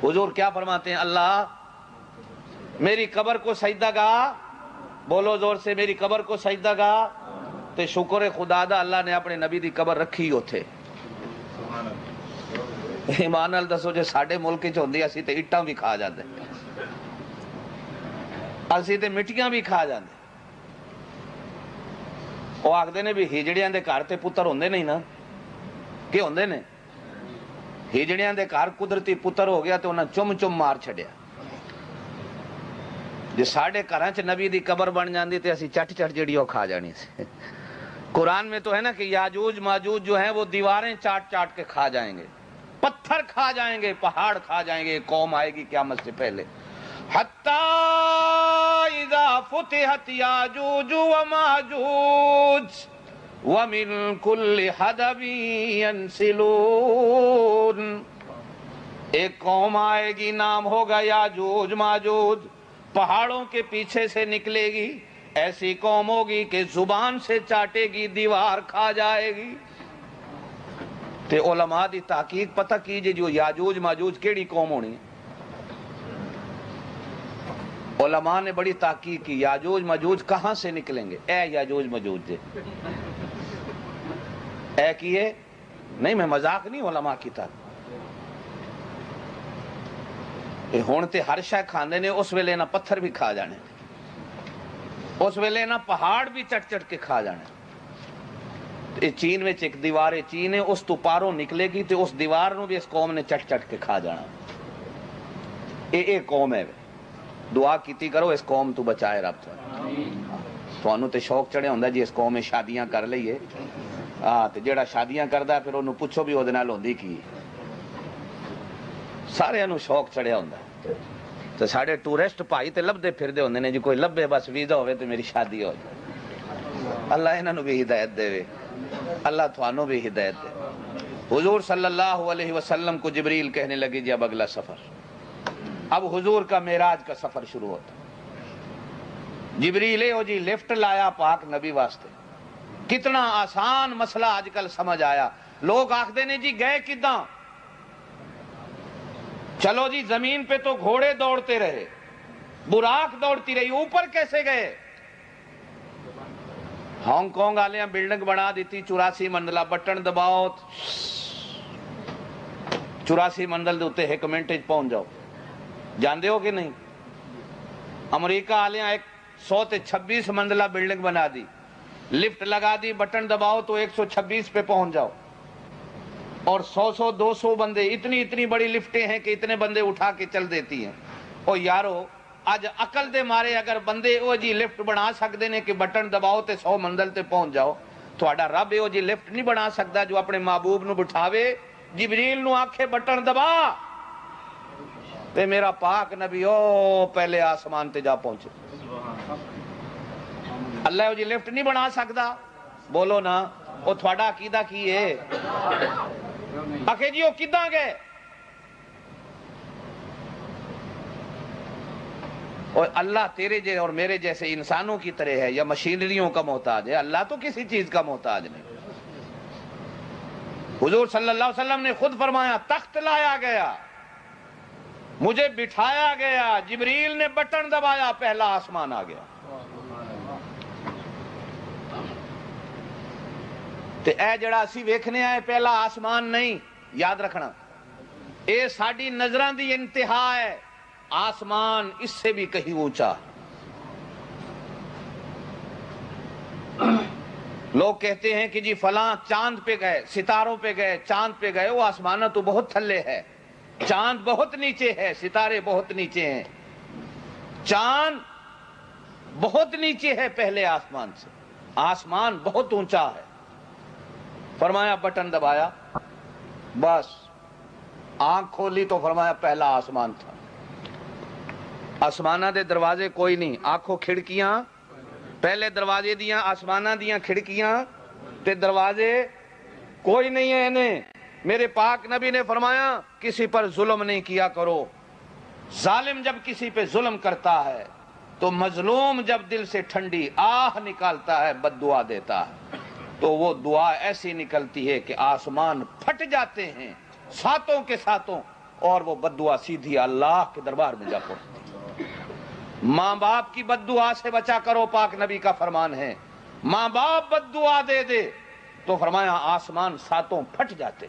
حضور کیا فرماتے ہیں؟ اللہ میری قبر کو سجدہ گاہ، بولو زور سے، میری قبر کو سجدہ گاہ۔ تے شکر خدا دا اللہ نے اپنے نبی دی قبر رکھی ہوتے۔ ایمان نال دسو جے ساڈے ملک وچ ہوندی اسی تے اٹاں بھی کھا جاندے، اسی تے مٹیاں بھی کھا جاندے۔ وہ آکھدے نے بھی ہجڑیاں دے گھر تے پتر ہوندے نہیں نا، کہ ہوندے نے؟ ہجڑیاں دے گھر قدرتی پتر ہو گیا تو انہاں چم چم مار چھڈیا۔ جے ساڈے گھراں چ نبی دی قبر بن جاندی تے اسی چٹ چٹ جڑی او کھا جانی سی۔ قرآن میں تو ہے نا کہ یاجوج ماجوج جو ہیں وہ دیواریں چاٹ چاٹ کے کھا جائیں گے، پتھر کھا جائیں گے، پہاڑ کھا جائیں گے، قوم آئے گی قیامت سے پہلے۔ حتی اذا فتحت یاجوج وماجوج ومن کل حدب ینسلون، ایک قوم آئے گی نام ہوگا یاجوج ماجوج، پہاڑوں کے پیچھے سے نکلے گی، ایسی قوم ہوگی کہ زبان سے چاٹے گی، دیوار کھا جائے گی۔ تے علماء دی تحقیق پتہ کیجئے جو یاجوج ماجوج کیڑی قوم ہونی ہے۔ علماء نے بڑی تحقیق کی، یاجوج ماجوج کہاں سے نکلیں گے؟ اے یاجوج ماجوج دے اے کیے نہیں، میں مذاق نہیں، علماء کی تحقیق ہون تے ہر شے کھاندے نے، اس ویلے نہ پتھر بھی کھا جانے، اس ویلے نہ پہاڑ بھی چٹ چٹ کے کھا جانے۔ چین میں ایک دیوار چین ہے، اس تو پاروں نکلے گی تے اس دیوار نو بھی اس قوم نے چٹ چٹ کے کھا جانا۔ اے قوم ہے، دعا کیتی کرو اس قوم تو بچائے رب۔ تھانوں تے شوق چڑھیا ہوندا جی اس قوم میں شادیاں کر لئیے تے جیڑا شادیاں کردا پھر انہوں پوچھو بھی اودے نال ہوندی کی سارے انہوں شوق چڑھیا ہوندا تے ساڈے ٹورسٹ بھائی تے لبدے پھردے ہوندے نے جی کوئی لبے بس ویزا ہوئے تے میری شادی ہو جائے اللہ انہاں نوں بھی ہدایت دے اللہ تھانوں بھی ہدایت دے حضور صلی اللہ علیہ وسلم کو جبریل کہنے لگے جی اب اگلا سفر اب حضور کا معراج کا سفر شروع ہوتا جبریل ہو جی لفٹ لایا پاک نبی واسطے کتنا آسان مسئلہ آج کل سمجھ آیا لوگ آکھدے نے جی گئے کداں چلو جی زمین پہ تو گھوڑے دوڑتے رہے براق دوڑتی رہی اوپر کیسے گئے ہانگ کانگ والے بلڈنگ بنا دیتی 84 منزلہ بٹن دباؤ 84 منزل دے اوتے 1 منٹ پہنچ جاؤ جاندے ہو کہ نہیں امریکہ والے 126 منزلہ بلڈنگ بنا دی لفٹ لگا دی بٹن دباؤ تو 126 پہ پہنچ جاؤ اور 100 بندے اتنی بڑی لفٹیں ہیں کہ اتنے بندے اٹھا کے چل دیتی ہیں او یارو اج عقل دے مارے اگر بندے او جی لفٹ بنا سکتے ہیں کہ بٹن دباؤ تے 100 منزل تے پہنچ جاؤ تھوڑا رب او جی لفٹ نہیں بنا سکتا جو اپنے محبوب نو بٹھاوے جبریل نو آکھے بٹن دبا تے میرا پاک نبی او پہلے آسمان تے جا پہنچے اللہ او جی لفٹ نہیں بنا سکتا بولو نا او تھوڑا عقیدہ کی ہے آکھے جی او کداں گئے اور اللہ تیرے جیسے اور میرے جیسے انسانوں کی طرح ہے یا مشینریوں کا محتاج ہے اللہ تو کسی چیز کا محتاج نہیں حضور صلی اللہ علیہ وسلم نے خود فرمایا تخت لایا گیا مجھے بٹھایا گیا جبریل نے بٹن دبایا پہلا آسمان آ گیا تے اے جڑا اسی ویکھنے آئے پہلا آسمان نہیں یاد رکھنا اے ساڈی نظراں دی انتہا ہے آسمان اس سے بھی کہیں اونچا لوگ کہتے ہیں کہ جی فلاں چاند پہ گئے ستاروں پہ گئے چاند پہ گئے وہ آسمانہ تو بہت تھلے ہے چاند بہت نیچے ہے ستارے بہت نیچے ہیں چاند بہت نیچے ہے پہلے آسمان سے آسمان بہت اونچا ہے فرمایا بٹن دبایا بس آنکھ کھولی تو فرمایا پہلا آسمان تھا آسمانہ دے دروازے کوئی نہیں آنکھوں کھڑکیاں پہلے دروازے دیاں آسمانہ دیاں کھڑکیاں تے دروازے کوئی نہیں ہے انہیں میرے پاک نبی نے فرمایا کسی پر ظلم نہیں کیا کرو ظالم جب کسی پہ ظلم کرتا ہے تو مظلوم جب دل سے ٹھنڈی آہ نکالتا ہے بد دعا دیتا ہے تو وہ دعا ایسی نکلتی ہے کہ آسمان پھٹ جاتے ہیں ساتوں کے ساتوں اور وہ بد دعا سیدھی اللہ کے دربار میں جا پہنچتی ماں باپ کی بد دعا سے بچا کرو پاک نبی کا فرمان ہے ماں باپ بد دعا دے دے تو فرمایا آسمان ساتوں پھٹ جاتے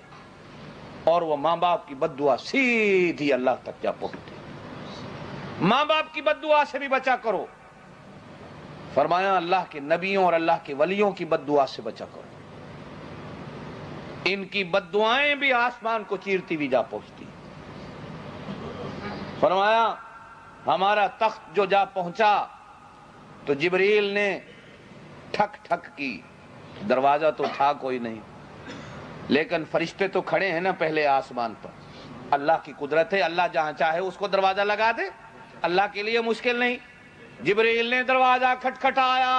اور وہ ماں باپ کی بد دعا سیدھی اللہ تک جا پہنچتی ماں باپ کی بد دعا سے بھی بچا کرو فرمایا اللہ کے نبیوں اور اللہ کے ولیوں کی بد دعا سے بچا کرو ان کی بد دعائیں بھی آسمان کو چیرتی بھی جا پہنچتی فرمایا ہمارا تخت جو جا پہنچا تو جبریل نے ٹھک ٹھک کی دروازہ تو تھا کوئی نہیں لیکن فرشتے تو کھڑے ہیں نا پہلے آسمان پر اللہ کی قدرت ہے اللہ جہاں چاہے اس کو دروازہ لگا دے اللہ کے لیے مشکل نہیں جبریل نے دروازہ کھٹکھٹایا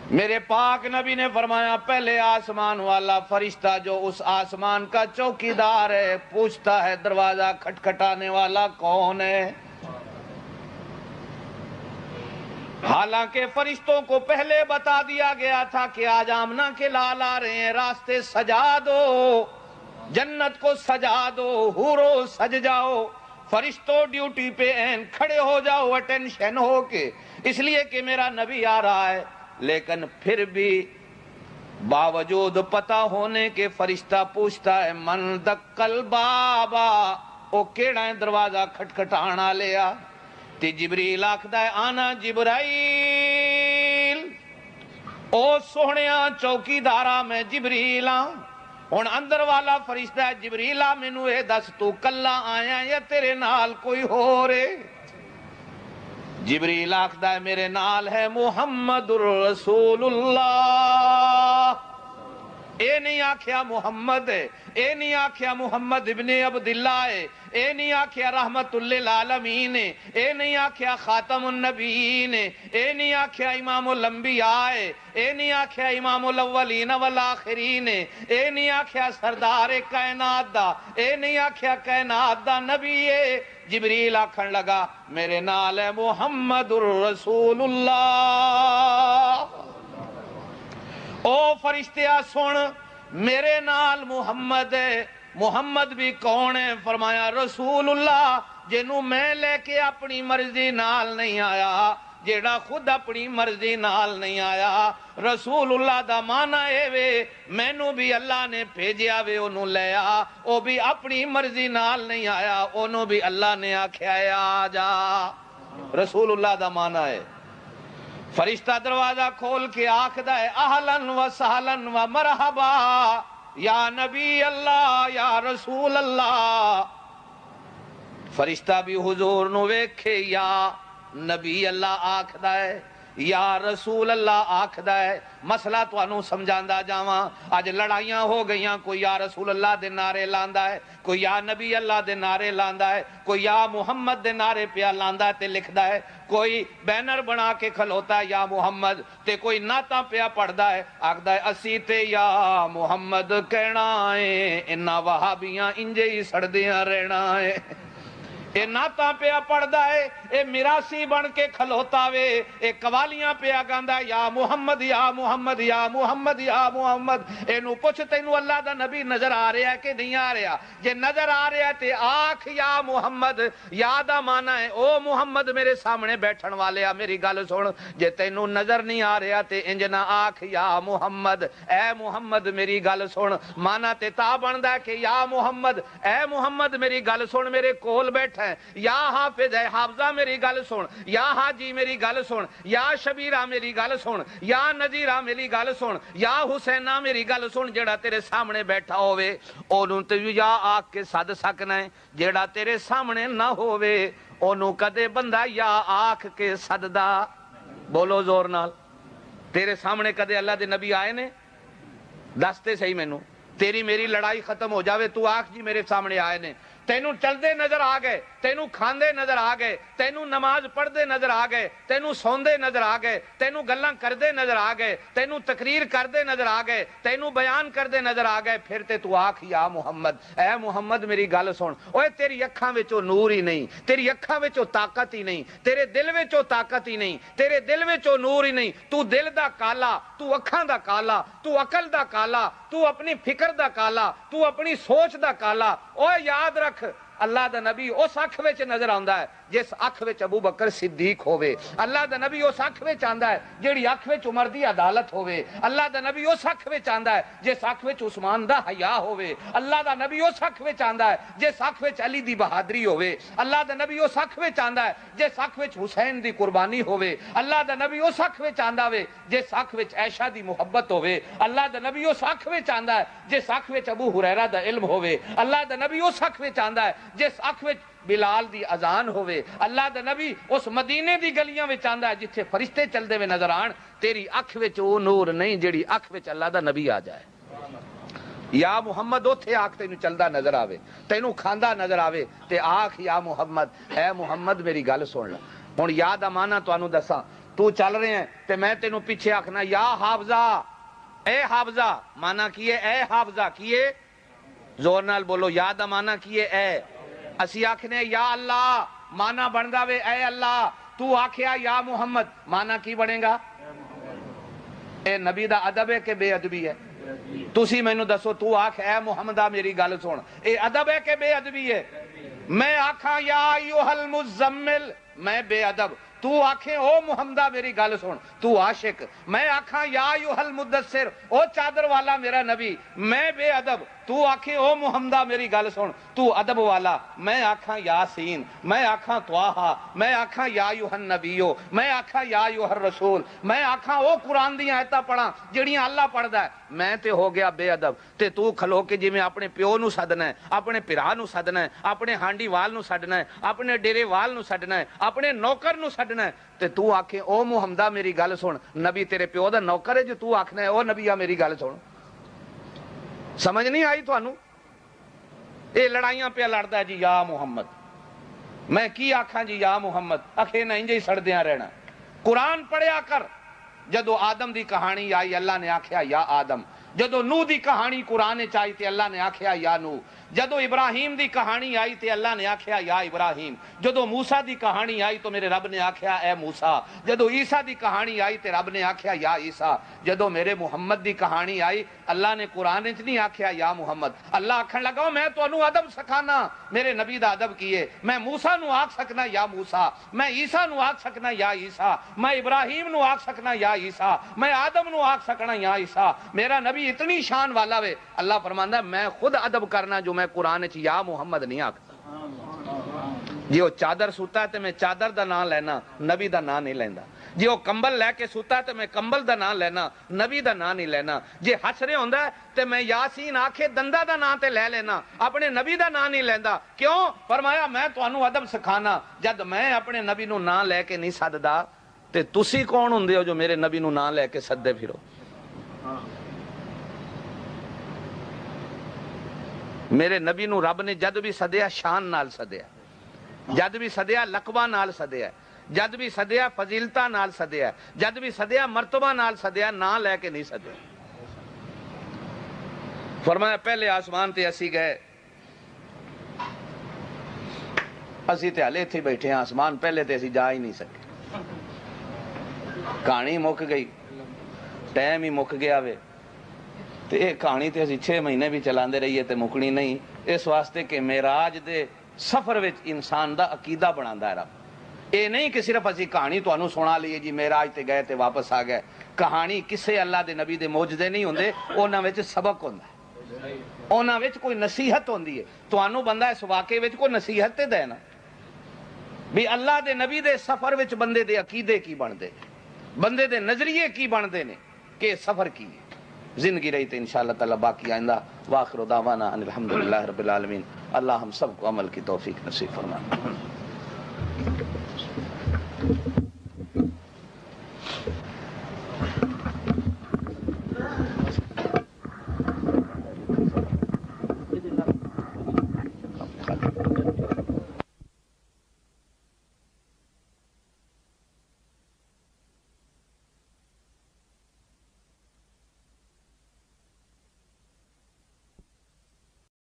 میرے پاک نبی نے فرمایا پہلے آسمان والا فرشتہ جو اس آسمان کا چوکیدار ہے پوچھتا ہے دروازہ کھٹکھٹانے والا کون ہے حالانکہ فرشتوں کو پہلے بتا دیا گیا تھا کہ آج آمنہ کے لال آ رہے ہیں راستے سجا دو جنت کو سجا دو حورو سج جاؤ فرشتوں ڈیوٹی پہ این کھڑے ہو جاؤ اٹینشن ہو کے اس لیے کہ میرا نبی آ رہا ہے لیکن پھر بھی باوجود پتا ہونے کے فرشتہ پوچھتا ہے من دقل بابا او کیڑا ہے دروازہ کھٹکھٹانا لیا تے جبریل آکھدا ہے آنا جبرائیل او سوہنیا چوکیدارا میں جبریل ہاں ہن اندر والا فرشتہ ہے جبریلا مینوں اے دس تو کلا آیا یا تیرے نال کوئی ہو رے جبریل آکھدا ہے میرے نال ہے محمد الرسول اللہ، اے نہیں آکھیا محمد ہے، اے نہیں آکھیا محمد ابن عبداللہ ہے، اے نہیں آکھیا رحمت للعالمین ہے، اے نہیں آکھیا خاتم النبیین ہے، اے نہیں آکھیا امام الانبیاء ہے، اے نہیں آکھیا امام الاولین والآخرین ہے، اے نہیں آکھیا سردار کائنات دا، اے نہیں آکھیا کائنات دا نبی ہے۔ جبریل آکھن لگا میرے نال ہے محمد الرسول اللہ۔ او فرشتیا سن، میرے نال محمد ہے۔ محمد بھی کون ہے؟ فرمایا رسول اللہ، جنوں میں لے کے اپنی مرضی نال نہیں آیا، جیڑا خود اپنی مرضی نال نہیں آیا۔ رسول اللہ دا معنی اے وے مینوں بھی اللہ نے بھیجیا وے انہوں لے آ، او بھی اپنی مرضی نال نہیں آیا، انہوں بھی اللہ نے آکھیا ہے آ جا۔ رسول اللہ دا معنی ہے۔ فرشتہ دروازہ کھول کے آکھدا ہے اہلاً و سہلاً و مرحبا یا نبی اللہ یا رسول اللہ۔ فرشتہ بھی حضور نو ویکھے یا نبی اللہ آکھدا ہے یا رسول اللہ آکھدا ہے۔ مسئلہ تو انہوں سمجھاندا جاواں، آج لڑائیاں ہو گئیاں، کوئی یا رسول اللہ دے نعرے لاندا ہے، کوئی یا نبی اللہ دے نعرے لاندا ہے، کوئی یا محمد دے نعرے پیا لاندا ہے تے لکھدا ہے، کوئی بینر بنا کے کھلوتا ہے یا محمد تے کوئی نعتاں پیا پڑھدا ہے، آکھدا ہے اسی تے یا محمد کہنا ہے، انہاں وہابیاں انجے ہی سڑدیاں رہنا ہے۔ اے نعتاں پیا پڑھدا ہے، اے میراسی بن کے کھلوتا وے، اے قوالیاں پیا گاندا یا محمد یا محمد یا محمد یا محمد۔ اینو پوچھ تینوں اللہ دا نبی نظر آ رہا ہے کہ نہیں آ رہا؟ جے نظر آ رہا ہے تے آکھ یا محمد۔ یا دا معنی ہے او محمد میرے سامنے بیٹھن والے میری گل سن، جے تینوں نظر نہیں آ رہا تے انج نہ آکھ یا محمد، اے محمد میری گل سن۔ معنی تے تا بندا ہے کہ یا محمد، اے محمد میری گل سن، میرے کول بیٹھا یا حافظ ہے حافظہ میری گل سن، یا حاجی میری گل سن، یا شبیرہ میری گل سن، یا نذیرہ میری گل سن، یا حسینہ میری گل سن۔ جیڑا تیرے سامنے بیٹھا ہوئے اونوں تے یا آکھ کے سد سکنا ہے، جیڑا تیرے سامنے نہ ہوئے اونوں کدے بندہ یا آکھ کے سددا۔ بولو زور نال، تیرے سامنے کدے اللہ دے نبی آئے نے؟ دستے صحیح مینوں، تیری میری لڑائی ختم ہو جاوے تو آکھ جی میرے سامنے آئے نے۔ تینوں چلدے نظر آ گئے، تینوں کھاندے نظر آ گئے، تینوں نماز پڑھدے نظر آ گئے، تینوں سوندے نظر آ گئے، تینوں گلاں کردے نظر آ گئے، تینوں تقریر کردے نظر آ گئے، تینوں بیان کردے نظر آ گئے، پھر تے تو آکھ یا محمد، اے محمد میری گل سن۔ اوے تیری اکھاں وچوں نور ہی نہیں، تیری اکھاں وچوں طاقت ہی نہیں، تیرے دل وچوں طاقت ہی نہیں، تیرے دل وچوں نور ہی نہیں، تو دل دا کالا، تو اکھاں دا کالا، تو عقل دا کالا، تو اپنی فکر دا کالا، تو اپنی سوچ دا کالا۔ اوے یاد رکھ اللہ دا نبی اس اکھ وچ نظر آندا ہے جس اکھ وچ ابو بکر صدیق ہوئے۔ اللہ دا نبی اس اکھ وچ آندا ہے جیڑی اکھ وچ عمر دی عدالت ہوئے۔ اللہ دا نبی اس اکھ وچ آندا ہے جس اکھ وچ عثمان دا حیا ہوئے۔ اللہ دا نبی اس اکھ وچ آندا ہے جس اکھ وچ علی دی بہادری ہوئے۔ اللہ دا نبی اس اکھ وچ آندا ہے جس اکھ وچ حسین دی قربانی ہوئے۔ اللہ دا نبی اس اکھ وچ آندا وے جس اکھ وچ عائشہ دی محبت ہوئے۔ اللہ دا نبی اس اکھ وچ آندا ہے جس اکھ وچ ابو ہریرہ دا علم ہوئے۔ اللہ دا نبی اس اکھ وچ آندا ہے جس اکھ وچ بلال دی اذان ہوئے۔ اللہ دا نبی اس مدینے دی گلیاں وچ آندا ہے جتھے فرشتے چلدے وے نظر آن۔ تیری اکھ وچ او نور نہیں جیڑی اکھ وچ اللہ دا نبی آ جائے۔ یا محمد اوتھے آکھ تینوں چلدا نظر آوے، تینوں کھاندا نظر آوے تے آکھ یا محمد، اے محمد میری گل سن لے۔ ہن یا دا معنی تانوں دساں، تو چل رہے ہیں تے میں تینوں پیچھے آکھنا یا حافظہ، اے حافظہ، معنی کیے اے حافظہ، کیے زور نال بولو، یا دا معنی کیے اے۔ اسی آکھنے یا اللہ، معنی بندا وے اے اللہ۔ تو آکھیا یا محمد، معنی کی بنے گا؟ اے نبی دا ادب ہے کہ بے ادبی ہے؟ تسی مینوں دسو، تو آکھ اے محمدہ میری گل سن، اے ادب ہے کہ بے ادبی ہے؟ میں آکھاں یا ایھا المزمل، میں بے ادب، تو آکھیں او محمدہ میری گل سن، تو عاشق۔ میں آکھاں یا ایھا المدثر، او چادر والا میرا نبی، میں بے ادب، تو آکھے او محمدہ میری گل سن، تو ادب والا، میں آکھاں یاسین، میں آکھاں طٰہٰ، میں آکھاں یا ایھا النبیو، میں آکھاں یا ایھا الرسول، میں آکھاں او قرآن دی آیتاں پڑھاں جڑیاں اللہ پڑھدا ہے، میں تے ہو گیا بے ادب تے تو کھلو کے جویں اپنے پیو نو سدنا ہے، اپنے بھرا نو سدنا ہے، اپنے ہانڈی وال نو سدنا ہے، اپنے ڈیرے وال نو سدنا ہے، اپنے نوکر نو سدنا ہے، تے تو آکھے او محمدہ میری گل سن، نبی تیرے پیو دا نوکر ہے جو تو آکھنا ہے او نبیہ میری گل سن؟ سمجھ نہیں آئی تھانوں؟ اے لڑائیاں پہ لڑدا ہے جی یا محمد، میں کی آکھاں جی یا محمد، اکھے نہ انجے ہی سڑدیاں رہنا۔ قرآن پڑھیا کر، جدو آدم دی کہانی آئی اللہ نے آکھیا یا آدم، جدو نوح دی کہانی قرآن چائی تے اللہ نے آکھیا یا نوح، جدو ابراہیم دی کہانی آئی تے اللہ نے آکھیا یا ابراہیم، جدو موسیٰ دی کہانی آئی تو میرے رب نے آکھیا اے موسیٰ، جدو عیسیٰ دی کہانی آئی تے رب نے آکھیا یا عیسیٰ، جدو میرے محمد دی کہانی آئی اللہ نے قرآن چ نہیں آکھیا یا محمد، اللہ آکھن لگا میں تانوں ادب سکھانا، میرے نبی دا ادب کیے، میں موسیٰ نو آکھ سکنا یا موسیٰ، میں عیسیٰ نو آکھ سکنا یا عیسیٰ، میں ابراہیم نو آکھ سکنا یا عیسیٰ، میں آدم نو آکھ سکنا یا عیسیٰ، میرا نبی اتنی شان والا وے، اللہ فرماندا ہے میں خود ادب کرنا جو میں قرآن چ یا محمد نہیں آکھتا۔ جی وہ چادر سوتا ہے تو میں چادر دا نام لینا، نبی دا نام نہیں لینا۔ جی وہ کمبل لے کے سوتا ہے تو میں کمبل دا نام لینا، نبی دا نام نہیں لینا۔ جی حسرے ہوندا ہے تو میں یاسین آکھے دندہ دا نام تے لے لینا، اپنے نبی دا نام نہیں لیندا۔ کیوں؟ فرمایا میں تانوں ادب سکھانا، جد میں اپنے نبی نو نام لے کے نہیں سددا تے تسی کون ہوندے ہو جو میرے نبی نو نام لے کے سدے پھرو؟ میرے نبی نو رب نے جد بھی سدیا شان نال سدیا، جد بھی سدیا لقبہ نال سدیا، جد بھی سدیا فضیلتہ نال سدیا، جد بھی سدیا مرتبہ نال سدیا، نام لے کے نہیں سدیا۔ فرمایا پہلے آسمان تے اسی گئے، اسی تے ہلے تھے بیٹھے ہیں، آسمان پہلے تے اسی جا ہی نہیں سکے، کہانی مک گئی، ٹائم ہی مک گیا وے، تے یہ کہانی تے اسی 6 مہینے بھی چلاندے رہیے تے مکنی نہیں، اس واسطے کہ معراج دے سفر وچ انسان دا عقیدہ بناتا ہے رب۔ اے نہیں کہ صرف اسی کہانی تانوں سنا لیے جی معراج تے گئے تے واپس آ گئے، کہانی کسے اللہ دے نبی دے معجزے نہیں ہوندے، انہاں وچ سبق ہوندا ہے، انہاں وچ کوئی نصیحت ہوندی ہے۔ تانوں بندہ اس واقعے وچ کوئی نصیحت تے دے نا بھی اللہ دے نبی دے سفر وچ بندے دے عقیدے کی بندے، بندے دے نظریے کی بندے نے کہ سفر کی ہے۔ زندگی رہی تو انشاءاللہ تعالی باقی آئندہ، واخر دعوانا ان الحمدللہ رب العالمین۔ اللہ ہم سب کو عمل کی توفیق نصیب فرمائے۔